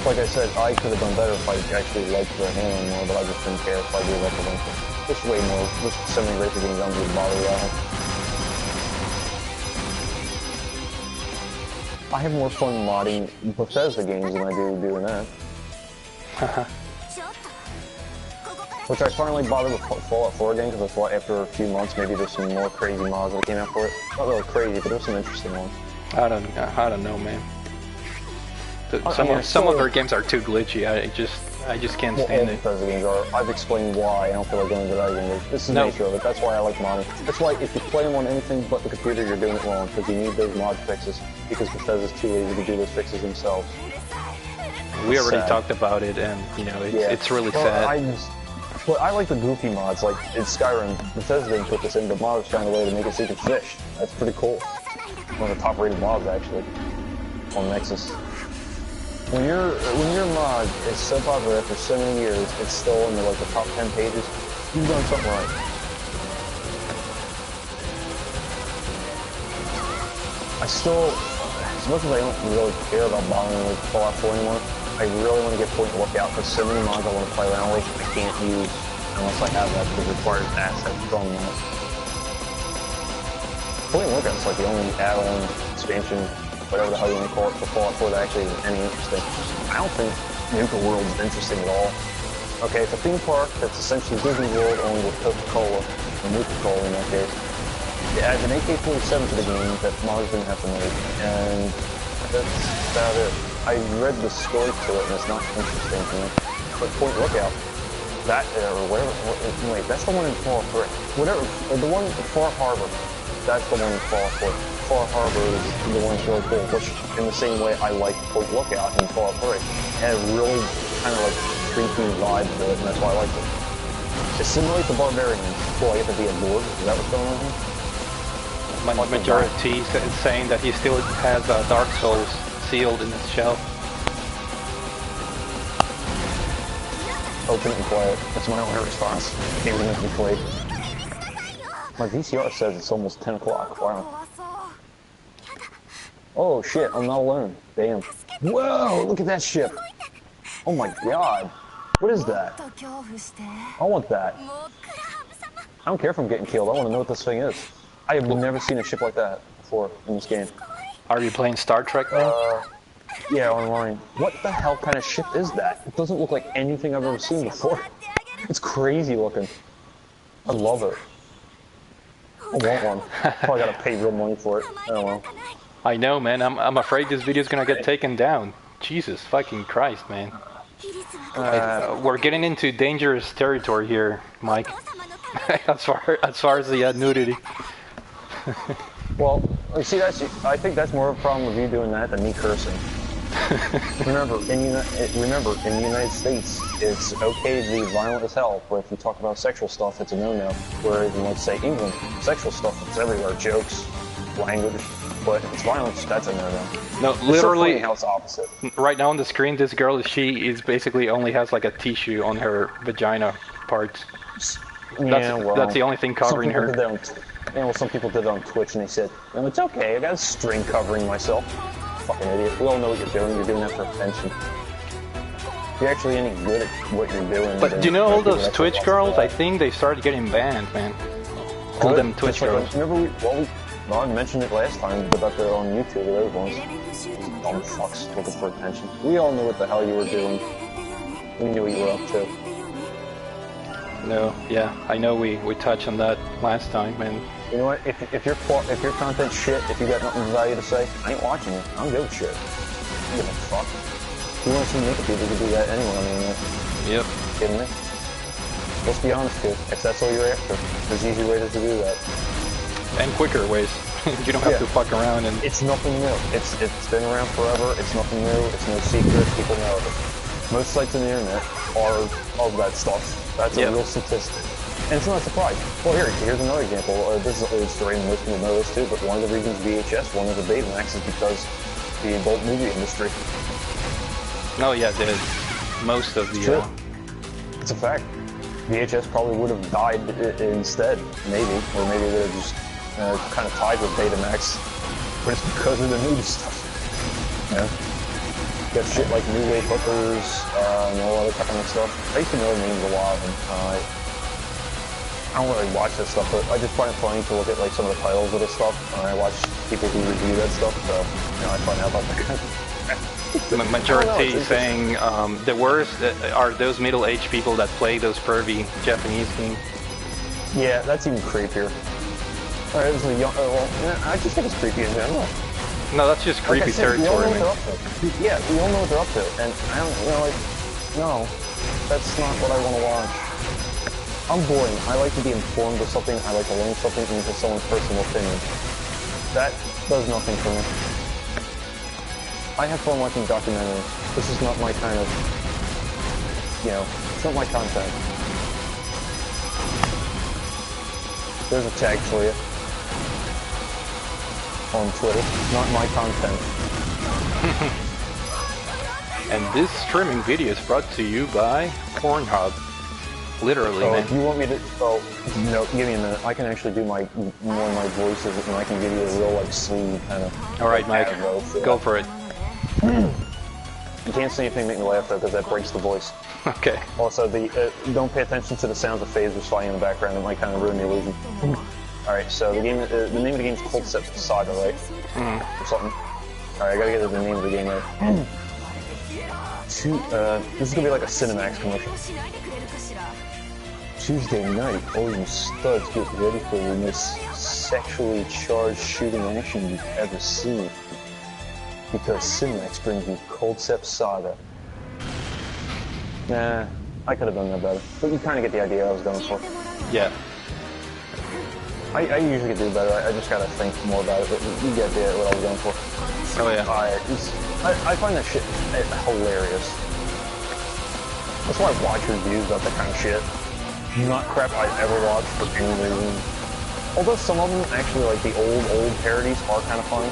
Speaker 2: Like I said, I could have done better if I actually liked the handling more, but I just didn't care if I do like eventually. There's way more. There's so many racing games I don't even bother with. I have more fun modding Bethesda games than I do doing that. Which I finally bothered with Fallout 4 again, because I thought after a few months maybe there's some more crazy mods that came out for it. Not really crazy, but there's some interesting ones.
Speaker 1: I don't know, man. Some of their games are too glitchy. I just can't stand it.
Speaker 2: Bethesda games are. I've explained why. I don't feel like going into that again. This is the nature of it. That's why I like modding. That's why if you play them on anything but the computer, you're doing it wrong, because you need those mod fixes, because Bethesda's too lazy to do those fixes themselves.
Speaker 1: We already talked about it, and it's really sad.
Speaker 2: But I like the goofy mods, like in Skyrim. Bethesda didn't put this in, but mods found a way to make it so you can fish. That's pretty cool. One of the top-rated mods, actually, on Nexus. When your mod is so popular after so many years, it's still in the top 10 pages, you've done something right. I still, as much as I don't really care about bothering Fallout 4 anymore, I really want to get Point Lookout because so many mods I want to play around with I can't use unless I have that because it requires assets from that. Point Lookout's like the only add-on expansion, whatever the hell you want to call it, for Fallout 4 that actually is any interesting. I don't think Nuka World's interesting at all. Okay, it's a theme park that's essentially Disney World only with Coca-Cola, or Nuka-Cola in that case. It adds an AK-47 to the game that mods didn't have to make, and that's about it. I read the story to it, and it's not interesting to me. But Point Lookout, that, or whatever, wait, that's the one in Fallout 3. Whatever, the one in Far Harbor, that's the one in Fallout 4. Far Harbor is the one that's really cool, which, in the same way I like Point Lookout in Fallout 3. It had a really kind of creepy vibe to it, and that's why I liked it. It simulates the barbarians. Cool, I get to be a lord. Is that what's going on here?
Speaker 1: MajoraT is saying that he still has Dark Souls sealed in his shell.
Speaker 2: Open it and play it. That's my only response. Can't even make me play. My VCR says it's almost 10 o'clock. Wow. Oh shit, I'm not alone. Damn. Whoa, look at that ship. Oh my god. What is that? I want that. I don't care if I'm getting killed. I want to know what this thing is. I have never seen a ship like that before in this game.
Speaker 1: Are you playing Star Trek now?
Speaker 2: Yeah, online. What the hell kind of ship is that? It doesn't look like anything I've ever seen before. It's crazy looking. I love it. I want one. Probably gotta pay real money for it. I don't know.
Speaker 1: I know, man. I'm afraid this video's gonna get taken down. Jesus fucking Christ, man. We're getting into dangerous territory here, Mike. as far as the nudity.
Speaker 2: Well, see, I think that's more of a problem with you doing that than me cursing. remember, in the United States, it's okay to be violent as hell, but if you talk about sexual stuff, it's a no-no. Whereas in, let's say, England, sexual stuff, it's everywhere. Jokes, language, but if it's violence, that's a no-no.
Speaker 1: No, literally,
Speaker 2: it's so how it's opposite.
Speaker 1: Right now on the screen, this girl, she is basically only has like a tissue on her vagina parts.
Speaker 2: Yeah,
Speaker 1: that's the only thing covering her.
Speaker 2: Yeah, well, some people did it on Twitch and they said, "No, it's okay. I got a string covering myself." Fucking idiot. We all know what you're doing. You're doing that for attention. If you're actually any good at what you're doing.
Speaker 1: But do you know all those Twitch girls? I think they started getting banned, man. All them Twitch girls.
Speaker 2: Remember, I mentioned it last time about they're on YouTube, those ones. Dumb fucks looking for attention. We all knew what the hell you were doing. We knew what you were up to.
Speaker 1: No, yeah, I know we touched on that last time, and
Speaker 2: you know what? If your content shit, if you got nothing of value to say, I ain't watching it. I don't give a shit. I don't give a fuck. If you want to see naked people, you can do that anywhere on the internet.
Speaker 1: Yep.
Speaker 2: Kidding me? Let's be honest, kid. If that's all you're after, there's easy ways to do that.
Speaker 1: And quicker ways. You don't have to fuck around and.
Speaker 2: It's nothing new. It's been around forever. It's nothing new. It's no secret. People know of it. Most sites on the internet are of that stuff. That's a real statistic. And it's not a surprise. Well, here's another example. This is an old story, and most people know this too, but one of the reasons VHS wanted a Betamax is because the adult movie industry.
Speaker 1: Oh, yeah, most of the...
Speaker 2: It's a fact. VHS probably would have died instead, maybe. Or maybe they would have just kind of tied with Betamax. But it's because of the new stuff. Yeah. Got shit like New Wave Hookers, and all other kind of stuff. I used to know the names a lot, and I don't really watch that stuff, but I just find it funny to look at like some of the titles of this stuff, and I watch people who review that stuff, so I find out about that.
Speaker 1: Majority saying the worst are those middle-aged people that play those pervy Japanese games.
Speaker 2: Yeah, that's even creepier. Alright, it was a young. I just think it's creepy in general.
Speaker 1: No, that's just creepy territory.
Speaker 2: Yeah, we all know what they're up to, and I don't, no, that's not what I want to watch. I'm boring. I like to be informed of something. I like to learn something into someone's personal opinion. That does nothing for me. I have fun watching documentaries. This is not my kind of, it's not my content. There's a tag for you. On Twitter, not my content.
Speaker 1: And this streaming video is brought to you by Pornhub. Literally, man.
Speaker 2: If you want me to... Oh, no, give me a minute. I can actually do more of my voices, and I can give you a real, like, sleeve kind of...
Speaker 1: Alright, Mike. Go for it.
Speaker 2: You can't say anything to make me laugh, though, because that breaks the voice.
Speaker 1: Okay.
Speaker 2: Also, don't pay attention to the sounds of phasers flying in the background. It might kind of ruin the illusion. Alright, so the name of the game is Concept Saga, right? Or something. Alright, I gotta get the name of the game there. This is gonna be like a Cinemax commercial. Tuesday night, all you studs get ready for the most sexually charged shooting action you've ever seen. Because Cinemax brings you Concept Saga. Nah, I could have done that better. But you kind of get the idea I was going for.
Speaker 1: Yeah.
Speaker 2: I usually do better. I just gotta think more about it, but you get the what I was going for.
Speaker 1: Oh yeah.
Speaker 2: I find that shit hilarious. That's why I watch reviews about that kind of shit. Not crap I ever watched for any reason. Although some of them actually, like the old parodies, are kind of funny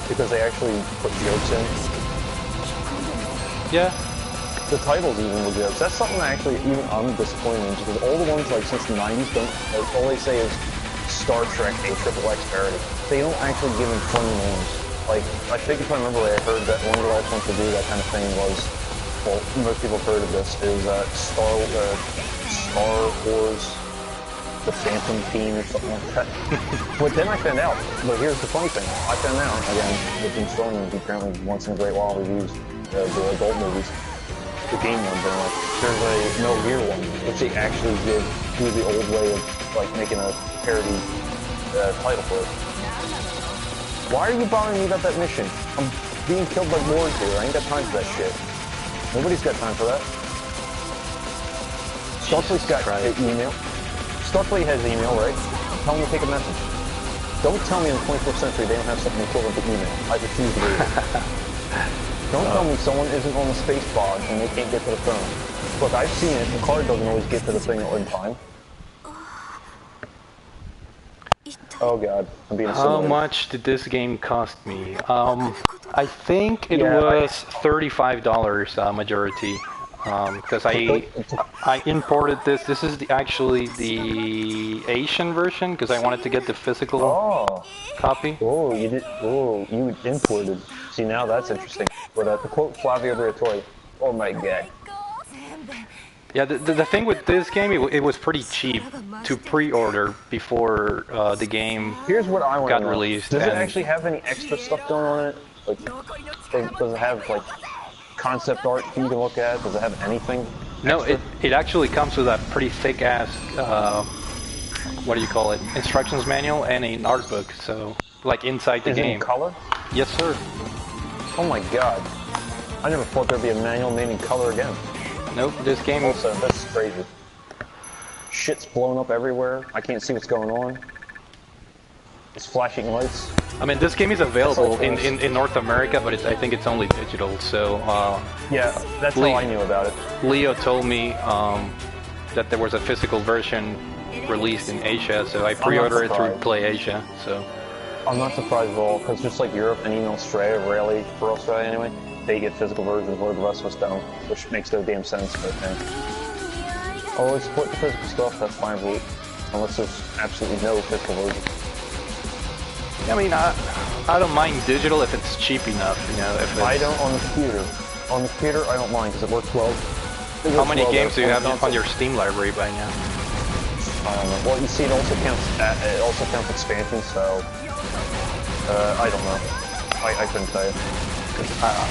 Speaker 2: because they actually put jokes in.
Speaker 1: Yeah.
Speaker 2: The titles even were jokes. That's something that actually even I'm disappointed in because all the ones like since the 90s don't. Like, all they say is Star Trek A XXX parody. They don't actually give them funny names. Like, I think if I remember right, I heard that one of the last ones to do that kind of thing was, well, most people have heard of this, is Star Wars, The Phantom Theme or something like that. But then I found out, but here's the funny thing, I found out, again, with Jim Storm, apparently once in a great while reviews the adult movies, the game ones, and like, there's a No Gear one, which they actually did do the old way of, like, making a parody title for it. Why are you bothering me about that mission? I'm being killed by Mords here. I ain't got time for that shit. Nobody's got time for that. Starfleet's got email. Starfleet has email, right? Tell them to take a message. Don't tell me in the 21st century they don't have something equivalent to email. I refuse to believe it. Don't tell me someone isn't on the space pod and they can't get to the phone. Look, I've seen it. The card doesn't always get to the thing in time. Oh god, I'm being
Speaker 1: How much did this game cost me? I think it was $35 majority. Because I imported this. This is actually the Asian version because I wanted to get the physical copy.
Speaker 2: Oh, you did. Oh, you imported. See, now that's interesting. But to quote Flavio Briatore, oh my god.
Speaker 1: Yeah, the thing with this game, it was pretty cheap to pre-order before the game got released.
Speaker 2: Does it actually have any extra stuff going on in it? Like, does it have like concept art for you to look at? Does it have anything extra?
Speaker 1: No, it actually comes with a pretty thick-ass, what do you call it, instructions manual and an art book, so, like, inside the game.
Speaker 2: Is it in color?
Speaker 1: Yes, sir.
Speaker 2: Oh my god. I never thought there'd be a manual made in color again.
Speaker 1: Nope, this game...
Speaker 2: Also, that's crazy. Shit's blowing up everywhere. I can't see what's going on. It's flashing lights.
Speaker 1: I mean, this game is available in North America, but I think it's only digital, so...
Speaker 2: yeah, that's how I knew about it.
Speaker 1: Leo told me that there was a physical version released in Asia, so I pre-ordered it through Play Asia, so...
Speaker 2: I'm not surprised at all, because just like Europe and even Australia, rarely, for Australia anyway, they get physical versions where the rest of us don't, which makes no damn sense, but always support the physical stuff, that's fine, but unless there's absolutely no physical version.
Speaker 1: I mean, I don't mind digital if it's cheap enough, you know, if it's...
Speaker 2: I don't on the computer. On the computer, I don't mind, because it works well.
Speaker 1: How many games do you have on your Steam library by now?
Speaker 2: I don't know. Well, you see, it also counts expansions, so... I don't know. I couldn't tell you.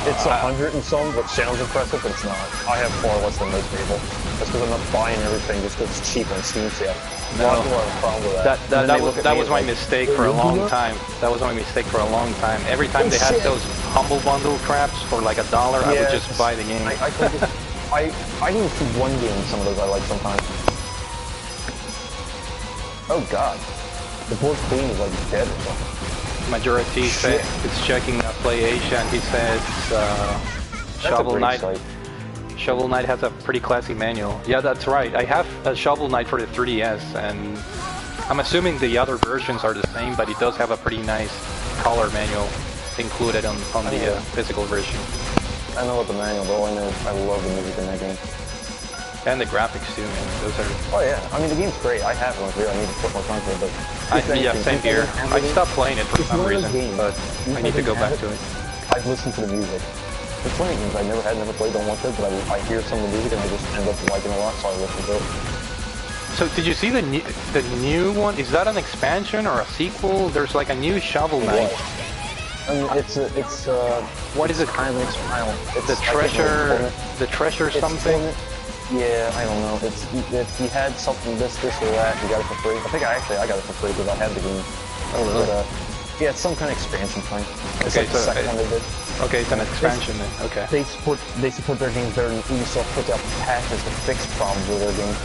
Speaker 2: It's 100 and some, which sounds impressive, but it's not. I have far less than most people. That's because I'm not buying everything just because it's cheap on Steam sale.
Speaker 1: No.
Speaker 2: A lot of people have a problem with that.
Speaker 1: That was my mistake for a long time. That was my mistake for a long time. Every time they had those Humble Bundle craps for like $1, I would just buy the game.
Speaker 2: I even see one game in some of those I like sometimes. Oh god. The poor queen is like dead or something.
Speaker 1: MajoraT is checking Play Asia, and he says Shovel Knight has a pretty classy manual. Yeah, that's right. I have a Shovel Knight for the 3DS, and I'm assuming the other versions are the same, but it does have a pretty nice color manual included on the physical version.
Speaker 2: I know what the manual, but all I know is I love the music in that game.
Speaker 1: And the graphics too, man. Those are...
Speaker 2: Oh yeah, I mean the game's great. I have one here. I need to put more time to it, but...
Speaker 1: yeah, same here. I stopped playing it for some reason, but I need to go back to it.
Speaker 2: I've listened to the music. There's plenty of games I never played, don't want to, but I hear some of the music and I just end up liking it a lot, so I listen to it.
Speaker 1: So did you see the new one? Is that an expansion or a sequel? There's like a new Shovel Knight.
Speaker 2: I mean,
Speaker 1: what is it?
Speaker 2: Kind of an expansion.
Speaker 1: The treasure something?
Speaker 2: Yeah, I don't know. It's you had something this or that, you got it for free. I think I got it for free because I had the game. But, yeah, it's some kind of expansion thing. It's
Speaker 1: okay,
Speaker 2: like the second one they did.
Speaker 1: Okay, it's an expansion then. Okay.
Speaker 2: They support their games better than Ubisoft puts out patches to fix problems with their games.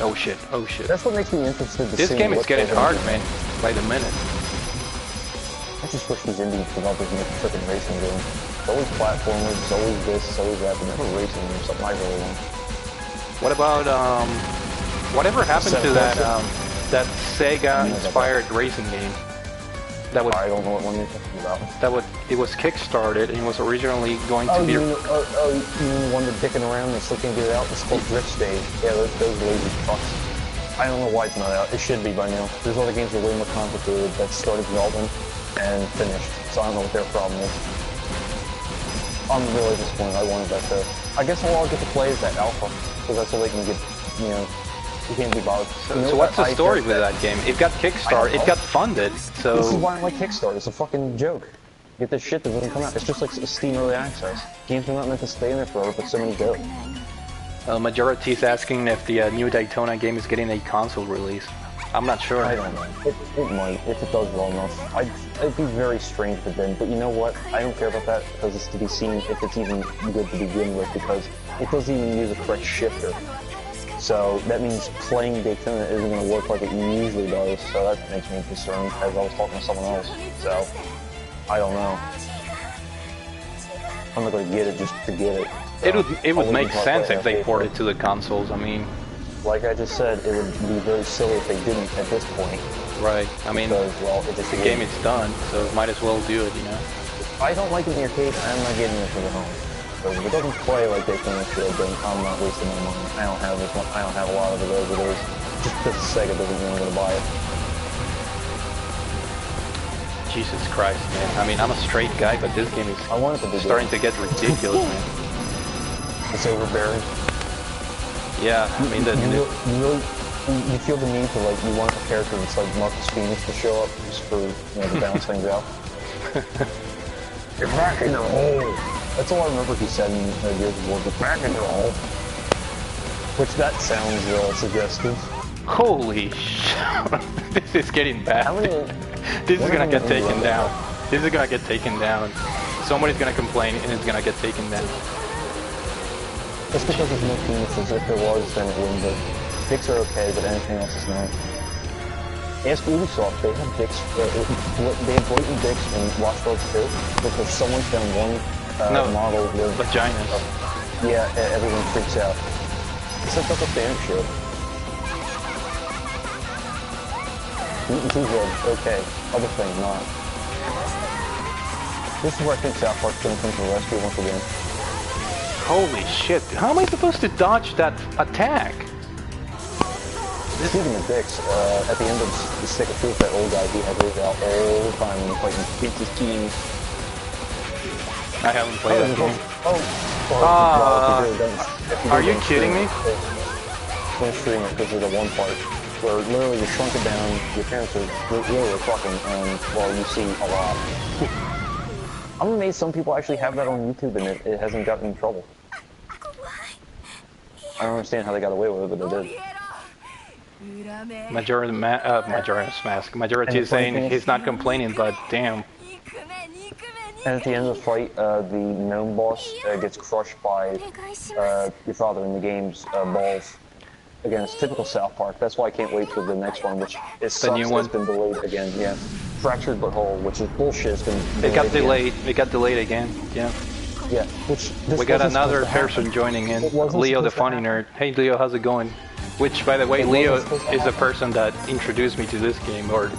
Speaker 1: Oh shit! Oh shit!
Speaker 2: That's what makes me interested.
Speaker 1: This game is getting hard, man, by the minute.
Speaker 2: I just wish these indie developers make a freaking racing game. It's always platformers, it's always this, it's always that, but never racing game, something I really want.
Speaker 1: What about, whatever happened to that Sega-inspired racing game? That would,
Speaker 2: I don't know what one you're talking about.
Speaker 1: It was kickstarted and it was originally going to be...
Speaker 2: you mean the one that's dicking around and still can't get it out? It's called Drift Stage. Yeah, those lazy fucks. I don't know why it's not out. It should be by now. There's other games that are way more complicated that started development and finished, so I don't know what their problem is. I'm really disappointed. I wanted that too. I guess all I'll get to play is that alpha, because that's all they can get, you know, you can't be bothered.
Speaker 1: So what's the story with that game? It got kickstarted, it got funded, so...
Speaker 2: This is why I don't like Kickstarter, it's a fucking joke. Get this shit that doesn't come out. It's just like Steam Early Access. Games are not meant to stay in there forever, but so many do.
Speaker 1: MajoraT is asking if the new Daytona game is getting a console release. I'm not sure.
Speaker 2: I don't know. It might, if it does well enough. It'd be very strange if it didn't, but you know what? I don't care about that, because it's to be seen if it's even good to begin with, because it doesn't even use a correct shifter. So that means playing Daytona isn't going to work like it usually does, so that makes me concerned, as I was talking to someone else. So, I don't know. I'm not going to get it just to get it. So
Speaker 1: it would make sense if they ported it to the consoles, I mean...
Speaker 2: Like I just said, it would be very silly if they didn't at this point.
Speaker 1: Right. I mean,
Speaker 2: because, well, it's
Speaker 1: the game is done, so might as well do it, you know?
Speaker 2: I don't like it in the arcade, I'm not getting it for the home. Because if it doesn't play like they think it should, then I'm not wasting my money. I don't have a lot of it as it is. Just because Sega doesn't mean I'm going to buy it.
Speaker 1: Jesus Christ, man. I mean, I'm a straight guy, but this game is starting to get ridiculous, man.
Speaker 2: It's overbearing.
Speaker 1: Yeah, I mean,
Speaker 2: you feel the need to, like, you want a character that's like Marcus Phoenix to show up just for, you know, to balance things out. You're back in the hole. That's all I remember he said in Gears of War, get back in the hole. Which that sounds suggestive.
Speaker 1: Holy shit. This is getting bad. This is gonna get taken down. This is gonna get taken down. Somebody's gonna complain and it's gonna get taken down.
Speaker 2: Just because there's no penises, if there was, then it wouldn't be. Dicks are okay, but anything else is not. Ask Ubisoft, they have dicks, they have blatant dicks in Watch Dogs 2, because someone found one model with...
Speaker 1: vaginas.
Speaker 2: Yeah, everyone freaks out. It's like a damn shit. Mutant T-Red, okay. Other thing, not. This is where I think South Park's gonna come to the rescue once again.
Speaker 1: Holy shit, how am I supposed to dodge that attack?
Speaker 2: Speaking of dicks, at the end of the Stick of Truth, that old guy, he had his out all the time when he fighting Pizza's team.
Speaker 1: I haven't played that game.
Speaker 2: Are
Speaker 1: you kidding me?
Speaker 2: I'm stream it because there's a one part where literally you're shrunken down, your parents are really fucking, and well, you see a lot. I'm amazed some people actually have that on YouTube and it hasn't gotten in trouble. I don't understand how they got away with it, but they did. MajoraT is saying he's not complaining, but damn. And at the end of the fight, the gnome boss gets crushed by your father in the game's balls. Again, it's typical South Park. That's why I can't wait for the next one, which is the new one. It's been delayed again. Yeah, Fractured But Whole, which is bullshit. It's been delayed.
Speaker 1: It got delayed. It got delayed again. Yeah.
Speaker 2: Yeah. Which
Speaker 1: we got another person joining in. Leo, the funny nerd. Hey, Leo, how's it going? Which, by the way, Leo is the person that introduced me to this game, or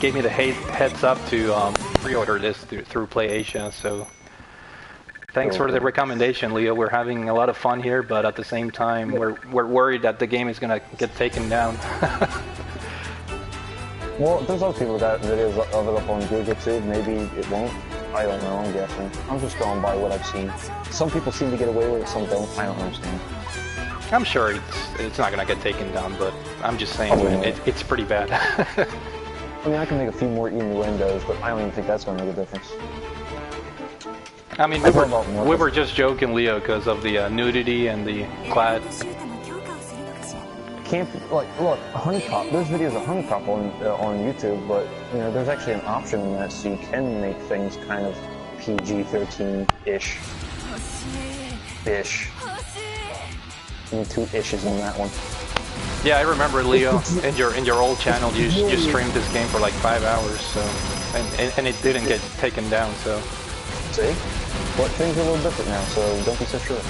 Speaker 1: gave me the heads up to pre-order this through PlayAsia. So thanks for the recommendation, Leo. We're having a lot of fun here, but at the same time, we're worried that the game is gonna get taken down.
Speaker 2: Well, there's other people that videos of it up on Google too. Maybe it won't. I don't know. I'm guessing. I'm just going by what I've seen. Some people seem to get away with it, some don't. I don't understand.
Speaker 1: I'm sure it's not gonna get taken down, but I'm just saying it's pretty bad.
Speaker 2: I mean, I can make a few more innuendos, but I don't even think that's gonna make a difference.
Speaker 1: I mean, we were just joking, Leo, because of the nudity and the clad.
Speaker 2: Can't like look honeycomb. There's videos of honeycomb on YouTube, but you know there's actually an option in that, so you can make things kind of PG-13-ish. Ish. You need 2 ishes on that one.
Speaker 1: Yeah, I remember, Leo, in your old channel, you streamed this game for like 5 hours, so and it didn't get taken down, so.
Speaker 2: See? But things are a little different now, so don't be so sure.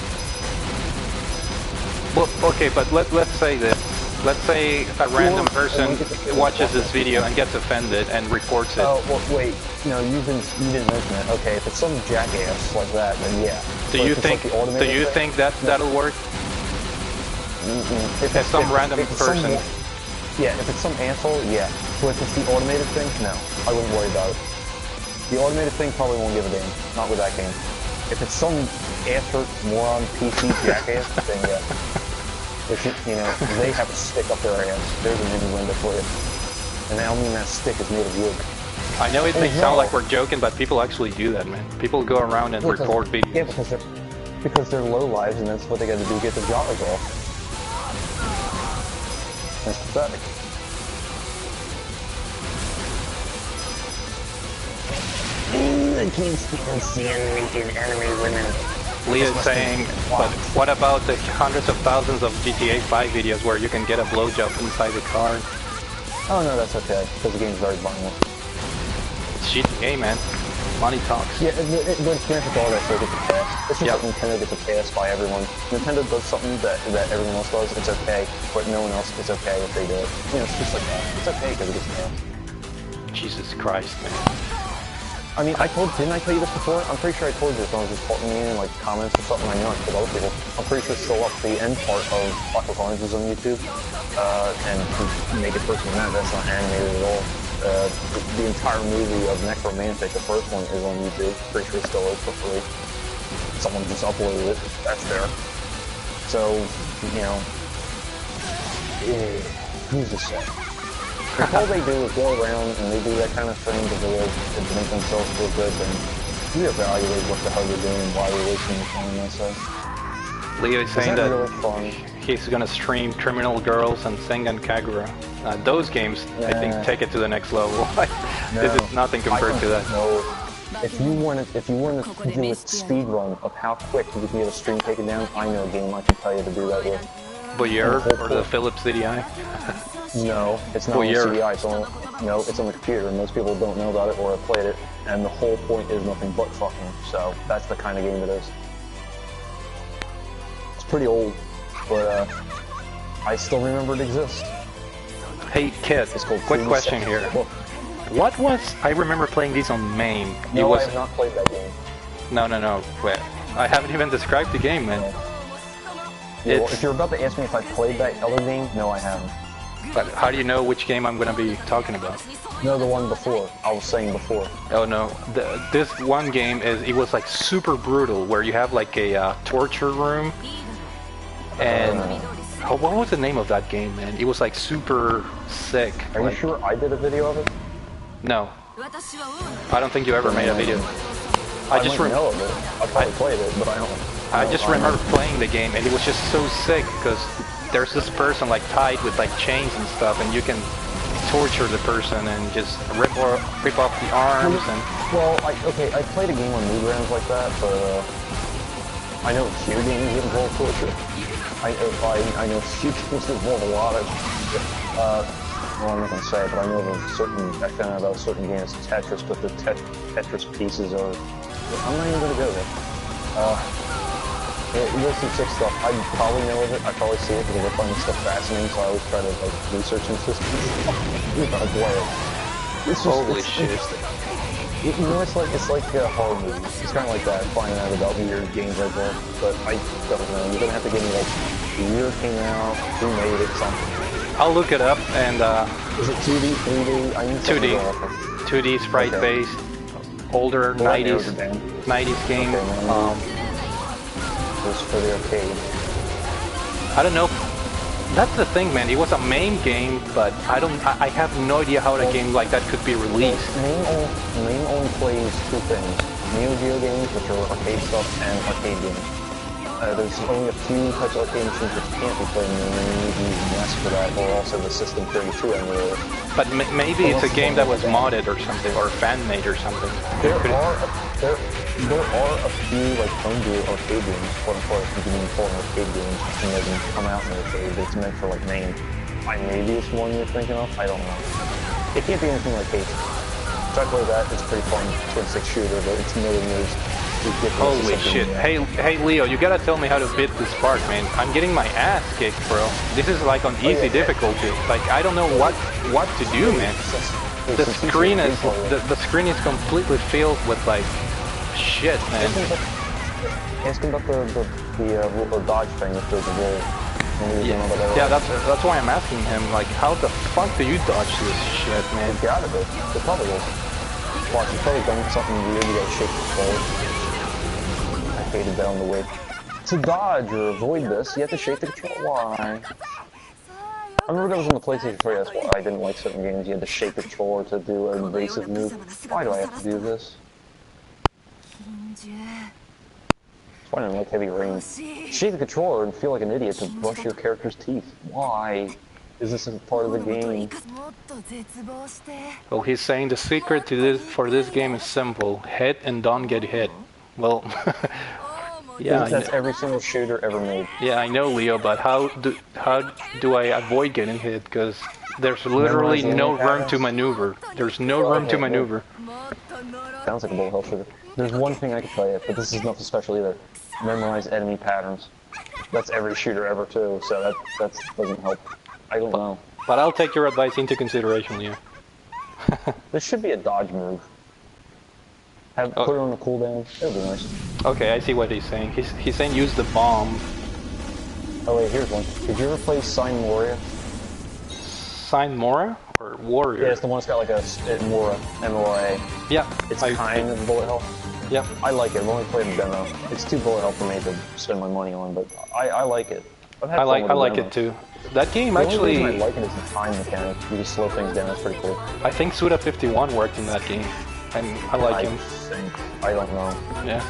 Speaker 1: Well, okay, but let's say this. Let's say a random person watches this video and gets offended and reports it.
Speaker 2: Oh, well, wait. No, you didn't mention it. Okay, if it's some jackass like that, then yeah.
Speaker 1: Do you think that'll work?
Speaker 2: If
Speaker 1: it's some random person.
Speaker 2: Yeah, if it's some asshole, yeah. But if it's the automated thing, no. I wouldn't worry about it. The automated thing probably won't give a damn. Not with that game. If it's some ass-hurt moron PC jackass, then yeah. If you know, they have a stick up their ass. There's an innuendo for you. And I don't mean that stick is made of wood.
Speaker 1: I know it may sound like we're joking, but people actually do that, man. People go around and record videos.
Speaker 2: Yeah, because they're low lives, and that's what they got to do to get their jollies off. That's pathetic. I can't stand seeing naked enemy women.
Speaker 1: Leah's saying, but what about the hundreds of thousands of GTA 5 videos where you can get a blowjob inside the car?
Speaker 2: Oh no, that's okay, because the game's very violent.
Speaker 1: It's GTA, man. Money talks.
Speaker 2: Yeah, but Grand Theft Auto still gets a pass. It's just that Nintendo gets a pass by everyone. Nintendo does something that everyone else does, it's okay, but no one else is okay if they do it. You know, it's just like that. It's okay because it gets a pass.
Speaker 1: Jesus Christ, man.
Speaker 2: I mean, didn't I tell you this before? I'm pretty sure I told you if I was just putting me in like comments or something. I know I told other people. I'm pretty sure still up the end part of Clockwork Orange is on YouTube. And to make it personal, that's not animated at all. The entire movie of Necromantic, the first one, is on YouTube. Pretty sure it still is for free. Someone just uploaded it. That's there. So, you know, who's to say? If all they do is go around and they do that kind of thing because they to make themselves feel good, then reevaluate what the hell you're doing and why you're wasting your time on that stuff.
Speaker 1: Leo is saying that
Speaker 2: really
Speaker 1: he's gonna stream Criminal Girls and Sengan Kagura. Those games, I think, take it to the next level. This is nothing compared to that.
Speaker 2: No. If you want to do a speed run of how quick you can get a stream taken down, I know a game I can tell you to do that with.
Speaker 1: Voyeur or the Philips CDI?
Speaker 2: No, it's not on the CDI. It's on the computer, and most people don't know about it or have played it. And the whole point is nothing but fucking. So that's the kind of game it is. It's pretty old, but I still remember it exists.
Speaker 1: Hey, KITT, quick question here. What was... I remember playing these on MAME.
Speaker 2: No, I have not played that game.
Speaker 1: No. Wait. I haven't even described the game, man.
Speaker 2: Yeah, well, if you're about to ask me if I played that other game, no, I haven't.
Speaker 1: But how do you know which game I'm going to be talking about?
Speaker 2: No, the one before. I was saying before.
Speaker 1: Oh, no. This one game, it was like super brutal, where you have like a torture room. And... what was the name of that game, man? It was like super sick.
Speaker 2: Are you sure I did a video of it?
Speaker 1: No. I don't think you ever made a video.
Speaker 2: I just know of it. I probably played it, but I don't.
Speaker 1: I just remember playing the game, and it was just so sick because there's this person like tied with like chains and stuff, and you can torture the person and just rip off the arms and.
Speaker 2: Well, I played a game on Newgrounds like that, but I know a few games that involve torture. I know a few games that involve a lot of. Well, I'm not gonna say it, but I know of a certain. I found out about a certain game, it's Tetris, but the Tetris pieces are. I'm not even gonna go there. There's some sick stuff. I probably know of it. I probably see it because I find this stuff fascinating, so I always try to like research into this. You're gonna play it. It's just,
Speaker 1: Holy
Speaker 2: it's
Speaker 1: shit.
Speaker 2: interesting. You know, it's like horror movies. It's kind of like that, finding out about weird games like that. But I don't know. You're gonna have to give me like the year it came out, who made it, something.
Speaker 1: I'll look it up and
Speaker 2: Is it 2D, 3D? I mean,
Speaker 1: 2D. 2D sprite based, older
Speaker 2: Well,
Speaker 1: 90s game.
Speaker 2: Just for the arcade.
Speaker 1: I don't know. That's the thing, man. It was a MAME game, but I have no idea how a game like that could be released.
Speaker 2: MAME only plays two things: Neo Geo games, which are arcade stuff, and arcade games. There's only a few types of arcade machines which can't be played in MAME, and you need the NES for that, or also the System 32 emulator.
Speaker 1: But maybe it's a game that was modded or something, or fan-made or something.
Speaker 2: There are a few like homebrew arcade games, quote unquote, if you can call them arcade games, and they can come out in the arcade. It's meant for like MAME. Maybe it's one you're thinking of. I don't know. It can't be anything like KITT. Track like that, it's pretty fun twin stick shooter, but it's nowhere near as ridiculous.
Speaker 1: Holy shit! Hey Leo, you gotta tell me how to beat this part, man. I'm getting my ass kicked, bro. This is like on easy difficulty. Like I don't know what to do, man. The screen is the screen is completely filled with like shit, man.
Speaker 2: Ask him about the dodge thing if there's a roll.
Speaker 1: Yeah, that's why I'm asking him. Like, how the fuck do you dodge this shit, man?
Speaker 2: Get out of it. It probably is. Watch, he's probably done something weird. You gotta shake the controller. I hated that on the way. To dodge or avoid this, you have to shake the controller. Why? I remember that was on the PlayStation 3, that's why I didn't like certain games. You had to shake the controller to do an invasive move. Why do I have to do this? That's why I don't like heavy rain. Shake the controller and feel like an idiot to brush your character's teeth. Why? Is this a part of the game?
Speaker 1: Well, he's saying the secret to this game is simple: hit and don't get hit. Well, yeah,
Speaker 2: that's every single shooter ever made.
Speaker 1: Yeah, I know, Leo, but how do I avoid getting hit? Because there's literally no room to maneuver. There's no room to maneuver.
Speaker 2: Sounds like a bullet hell shooter. There's one thing I can tell you, but this is nothing special either. Memorize enemy patterns. That's every shooter ever too, so that doesn't help. I don't know.
Speaker 1: But I'll take your advice into consideration, Leo.
Speaker 2: There should be a dodge move. Put it on the cooldown. That would be nice.
Speaker 1: Okay, I see what he's saying. He's saying use the bomb.
Speaker 2: Oh wait, here's one. Did you ever play Sign Moria?
Speaker 1: Sign Mora? Or Warrior?
Speaker 2: Yeah, it's the one that's got like a Mora, M-O-R-A.
Speaker 1: Yeah.
Speaker 2: It's kind of bullet hell.
Speaker 1: Yep.
Speaker 2: I like it. I've only played the demo. It's too bullet hell for me to spend my money on, but I like it.
Speaker 1: I like it too. That game actually...
Speaker 2: The only reason I like it is the time mechanic. You just slow things down, it's pretty cool.
Speaker 1: I think Suda51 worked in that game, and I like him.
Speaker 2: I don't know.
Speaker 1: Yeah.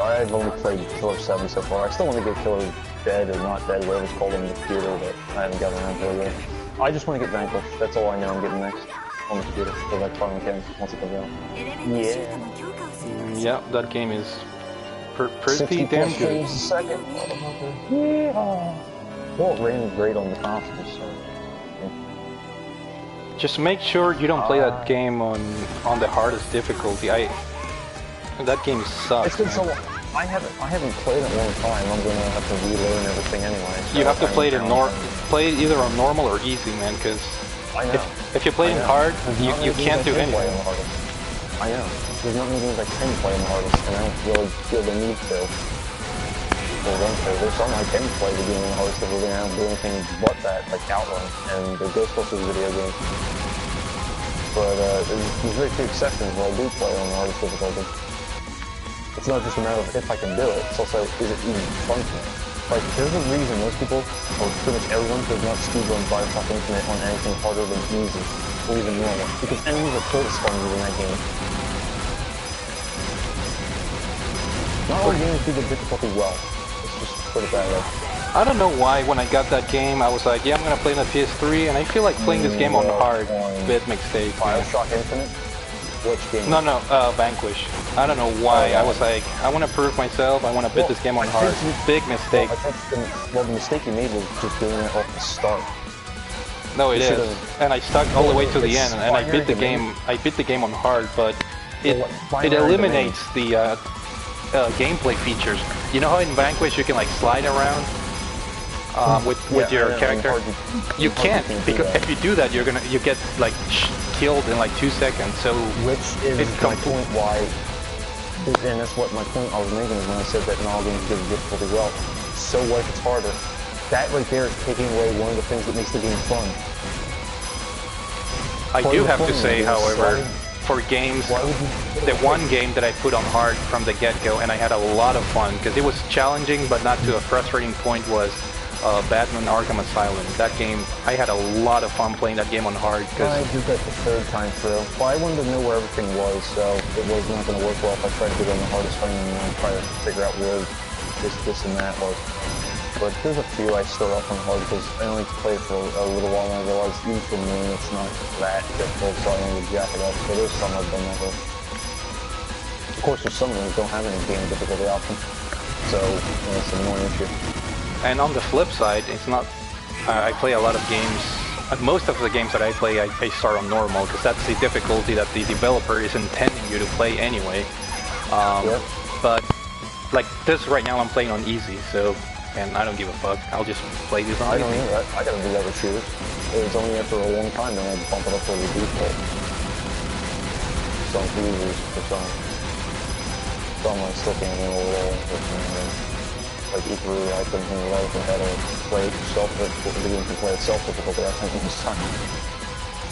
Speaker 2: I've only played Killer 7 so far. I still want to get Killer Dead or Not Dead, whatever it's called in the computer, but I haven't gotten around to it yet. I just want to get Vanquish. That's all I know I'm getting next on the computer. So that's fine mechanics once it comes out. Yeah.
Speaker 1: Yeah, that game is pretty damn good.
Speaker 2: A second. Yeah. Well, it ran great on the console, so... Yeah.
Speaker 1: Just make sure you don't play that game on the hardest difficulty. That game sucks.
Speaker 2: It's been so long. I haven't played it in a long time. I'm gonna have to relearn everything anyway. So
Speaker 1: you have to play it either on normal or easy, man. Because if you play it hard, you can't do anything.
Speaker 2: I know. There's not many games I can play on the hardest, and I don't really feel the need to. Or want to. There's some I can play the game on the hardest difficulty, and I don't do anything but that, like Outrun and the Ghostbusters video game. But there's very few exceptions where I do play on the hardest difficulty. It's not just a matter of if I can do it, it's also, is it even fun to me? Like, there's a reason most people, or pretty much everyone, does not speedrun Bioshock Infinite on anything harder than easy, or even normal, because enemies are killed sponges in that game. Not all games do the difficulty well, let's just put it that way.
Speaker 1: I don't know why, when I got that game, I was like, yeah, I'm gonna play on the PS3, and I feel like playing this game on hard, bit mistake.
Speaker 2: Bioshock Infinite? Which game?
Speaker 1: No, Vanquish. I don't know why. I was like, I want to prove myself. I want to beat this game on hard. Big mistake.
Speaker 2: The mistake you made was just doing it off the start.
Speaker 1: No, it is. And I stuck all the way to the end, and I beat the game. I beat the game on hard, but it eliminates the gameplay features. You know how in Vanquish you can like slide around? with your character. You can't, because if you do that, you get like killed in like 2 seconds. So
Speaker 2: which is my point why, and that's what my point I was making is when I said that in all games give difficulty well. So what if it's harder? That right there is taking away one of the things that makes the game fun.
Speaker 1: I do have to say, however, for games, the one game that I put on hard from the get-go, and I had a lot of fun, because it was challenging but not to a frustrating point, was Batman Arkham Asylum. That game, I had a lot of fun playing that game on hard.
Speaker 2: I did that the third time through. Well, I wanted to know where everything was, so it was not going to work well if I tried to do it on the hardest thing and try to figure out where this and that was. But there's a few I still up on hard because I only played for a little while and I realized even for me it's not that difficult, so I only jack it up. So there's some I've done that with. Of course, there's some that don't have any game difficulty option, so it's a more issue.
Speaker 1: And on the flip side, it's not. I play a lot of games. Most of the games that I play, I start on normal because that's the difficulty that the developer is intending you to play anyway. But like this right now, I'm playing on easy, so. And I don't give a fuck. I'll just play this on.
Speaker 2: I don't either. I gotta do that with shooters. It was only after a long time that I had to bump it up to the default. Some users for some. Some I still can't handle it all. Like equally, I couldn't handle it if I had to play itself. The game can play itself difficulty. I think most time.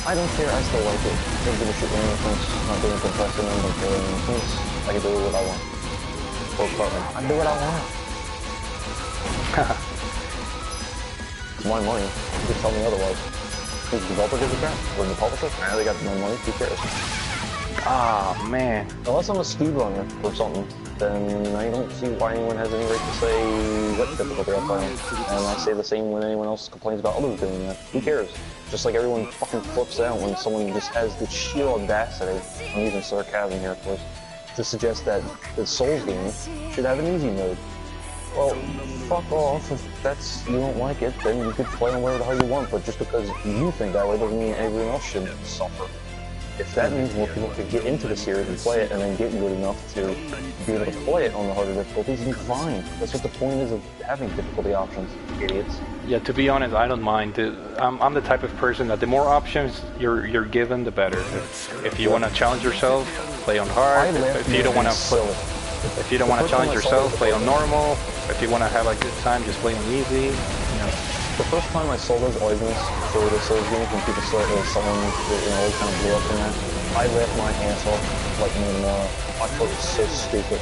Speaker 2: I don't care. I still like it. I don't give a shit when it's not being compressed and I'm not killing things. I can do what I want. Or partner. I can do what I want. It's my money. You can tell me otherwise. Who's the developer gives a crap? Or the publisher? Nah, they got my money. Who cares?
Speaker 1: Ah, man.
Speaker 2: Unless I'm a speedrunner or something, then I don't see why anyone has any right to say what difficulty I'm playing. And I say the same when anyone else complains about others doing that. Who cares? Just like everyone fucking flips out when someone just has the sheer audacity, I'm using sarcasm here, of course, to suggest that the Souls game should have an easy mode. Well, fuck off. If you don't like it, then you could play on whatever the hell you want, but just because you think that way doesn't mean everyone else should suffer. If that means more people could get into the series and play it and then get good enough to be able to play it on the harder difficulties, then fine. That's what the point is of having difficulty options, idiots.
Speaker 1: Yeah, to be honest, I don't mind. I'm the type of person that the more options you're given, the better. If you want to challenge yourself, play on hard. If you don't want to challenge yourself, play on normal. If you want to have a good time, just play on easy. You know.
Speaker 2: The first time I saw those arguments for the Souls games, when people started someone kind of blew up in that, I laughed my ass off like no tomorrow. I thought it was so stupid.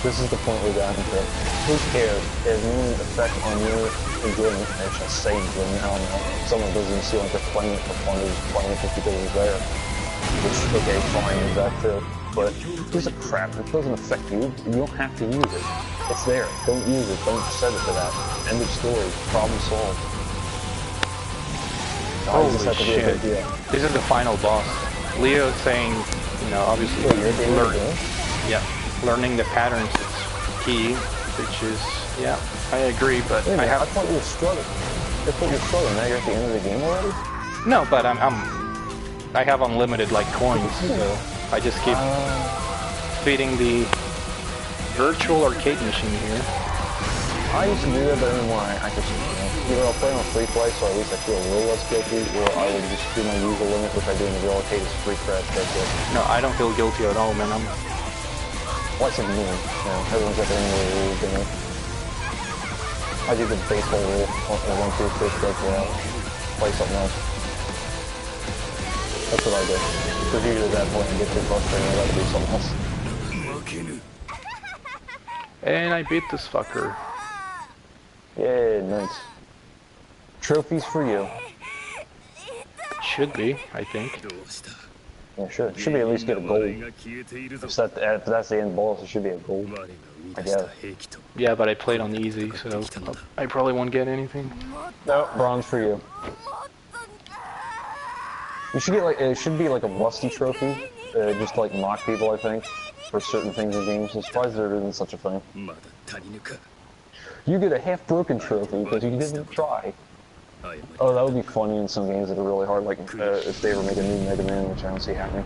Speaker 2: This is the point we're gotten to. Who cares? It has no effect on your enjoyment. I should say enjoyment. I don't know. Someone doesn't even see like they're playing it for fun. They're just playing it just because it's there. Which, okay, fine, is that too. But who's a crap? It doesn't affect you. You don't have to use it. It's there. Don't use it. Don't set it to that. End of story. Problem solved.
Speaker 1: Holy shit. This is the final boss. Leo saying, you know, obviously learning the patterns is key, which is, yeah, I agree, but
Speaker 2: I thought you were struggling. I thought you were struggling. Now you're at the end of the game already?
Speaker 1: No, but I have unlimited, like, coins, so I just keep feeding the virtual arcade machine here.
Speaker 2: I used to do that, but anymore I just, either I'll play on free play, so at least I feel a little less guilty, or I would just do my usual limit, which I do in the real arcade, is free crash, that's it.
Speaker 1: No, I don't feel guilty at all, man.
Speaker 2: What's it mean? Everyone's got their own rules, you know. I do the baseball rule, 1, 2, 3, strike it out, play something else. That's what I do. Because usually at that point I get too frustrated and I gotta do something else.
Speaker 1: And I beat this fucker.
Speaker 2: Yeah, nice. Trophies for you.
Speaker 1: Should be, I think.
Speaker 2: Yeah, sure. Should be at least get a gold. If that's the end boss, it should be a gold. I guess.
Speaker 1: Yeah, but I played on easy, so I probably won't get anything.
Speaker 2: No, bronze for you. You should get like, it should be like a rusty trophy, just to like mock people, I think, for certain things in games. I'm surprised there isn't such a thing. You get a half-broken trophy because you didn't try. Oh, that would be funny in some games that are really hard, like if they ever make a new Mega Man, which I don't see happening.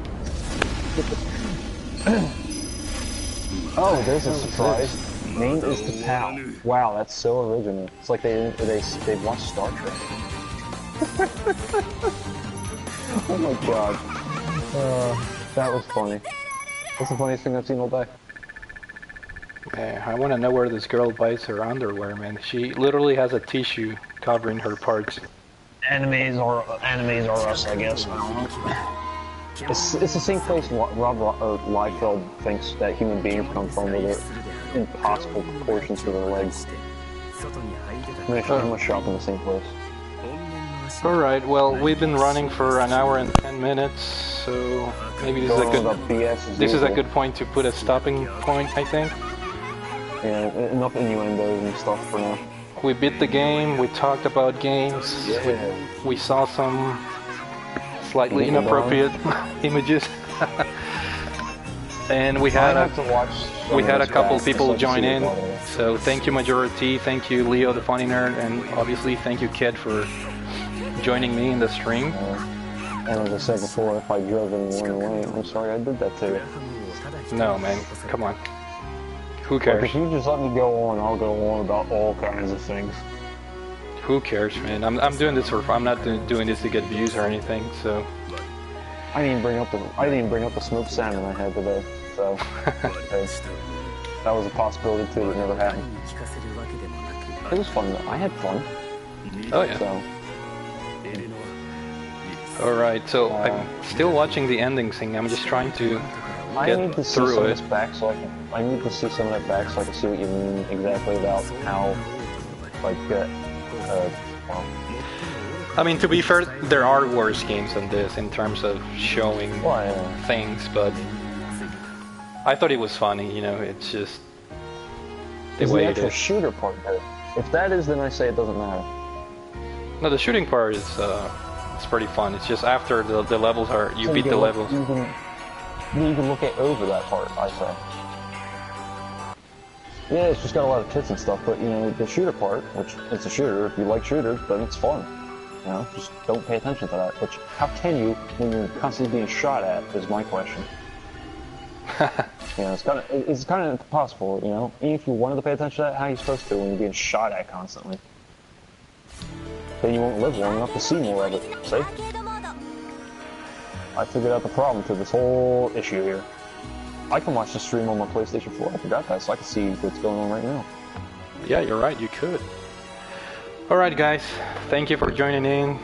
Speaker 2: Oh, there's a surprise. Name is the pal. Wow, that's so original. It's like they watched Star Trek. Oh my god. That was funny. That's the funniest thing I've seen all day.
Speaker 1: Man, I want to know where this girl buys her underwear, man. She literally has a tissue covering her parts.
Speaker 2: Enemies are us, I guess. I don't know. It's the same place Rob Liefeld thinks that human beings come from, with their impossible proportions to their legs. I'm gonna shop in the same place.
Speaker 1: Alright, well, we've been running for an hour and 10 minutes, so maybe this is a good point to put a stopping point, I think.
Speaker 2: Yeah, enough innuendos and stuff for now.
Speaker 1: We beat the game, we talked about games, we saw some slightly inappropriate images. And we had a couple people join in, so thank you MajoraT, thank you Leo the Funny Nerd, and obviously thank you KITT for joining me in the stream.
Speaker 2: And as I said before, if I drove anyone away, I'm sorry I did that to you.
Speaker 1: No man, come on. Who cares?
Speaker 2: Like, if you just let me go on, I'll go on about all kinds of things.
Speaker 1: Who cares, man? I'm doing this for fun. I'm not doing this to get views or anything. So
Speaker 2: I didn't even bring up the smoked salmon I had today. So that was a possibility too. It never happened. It was fun though. I had fun.
Speaker 1: Oh yeah.
Speaker 2: So.
Speaker 1: All right. So I'm still watching the ending thing. I'm just trying to get through it.
Speaker 2: I need to see some of that back so I can see what you mean exactly about how, like, well.
Speaker 1: I mean, to be fair, there are worse games than this in terms of showing things, but I thought it was funny, you know, it's just the way it is.
Speaker 2: The actual shooter part, though. If that is, then I say it doesn't matter.
Speaker 1: No, the shooting part is it's pretty fun. It's just after the levels are, you beat the levels.
Speaker 2: You can look at over that part, I say. Yeah, it's just got a lot of tits and stuff, but you know, the shooter part, which it's a shooter, if you like shooters, then it's fun. You know, just don't pay attention to that. Which, how can you when you're constantly being shot at, is my question. You know, it's kind of impossible, you know? Even if you wanted to pay attention to that, how are you supposed to when you're being shot at constantly? Then you won't live long enough to see more of it, see? I figured out the problem to this whole issue here. I can watch the stream on my PlayStation 4. I forgot that, so I can see what's going on right now.
Speaker 1: Yeah, you're right, you could. Alright guys, thank you for joining in.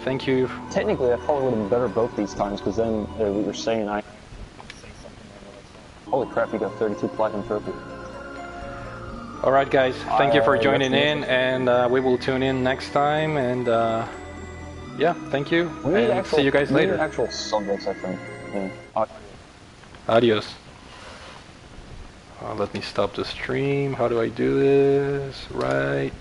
Speaker 1: Thank you.
Speaker 2: Technically, I probably would have been better both these times, because then we were saying holy crap, you got 32 platinum trophy.
Speaker 1: Alright guys, thank you for joining in, and we will tune in next time, and yeah, thank you, and see you guys later.
Speaker 2: We need actual subjects, I think. Yeah.
Speaker 1: Adios. Let me stop the stream. How do I do this? Right.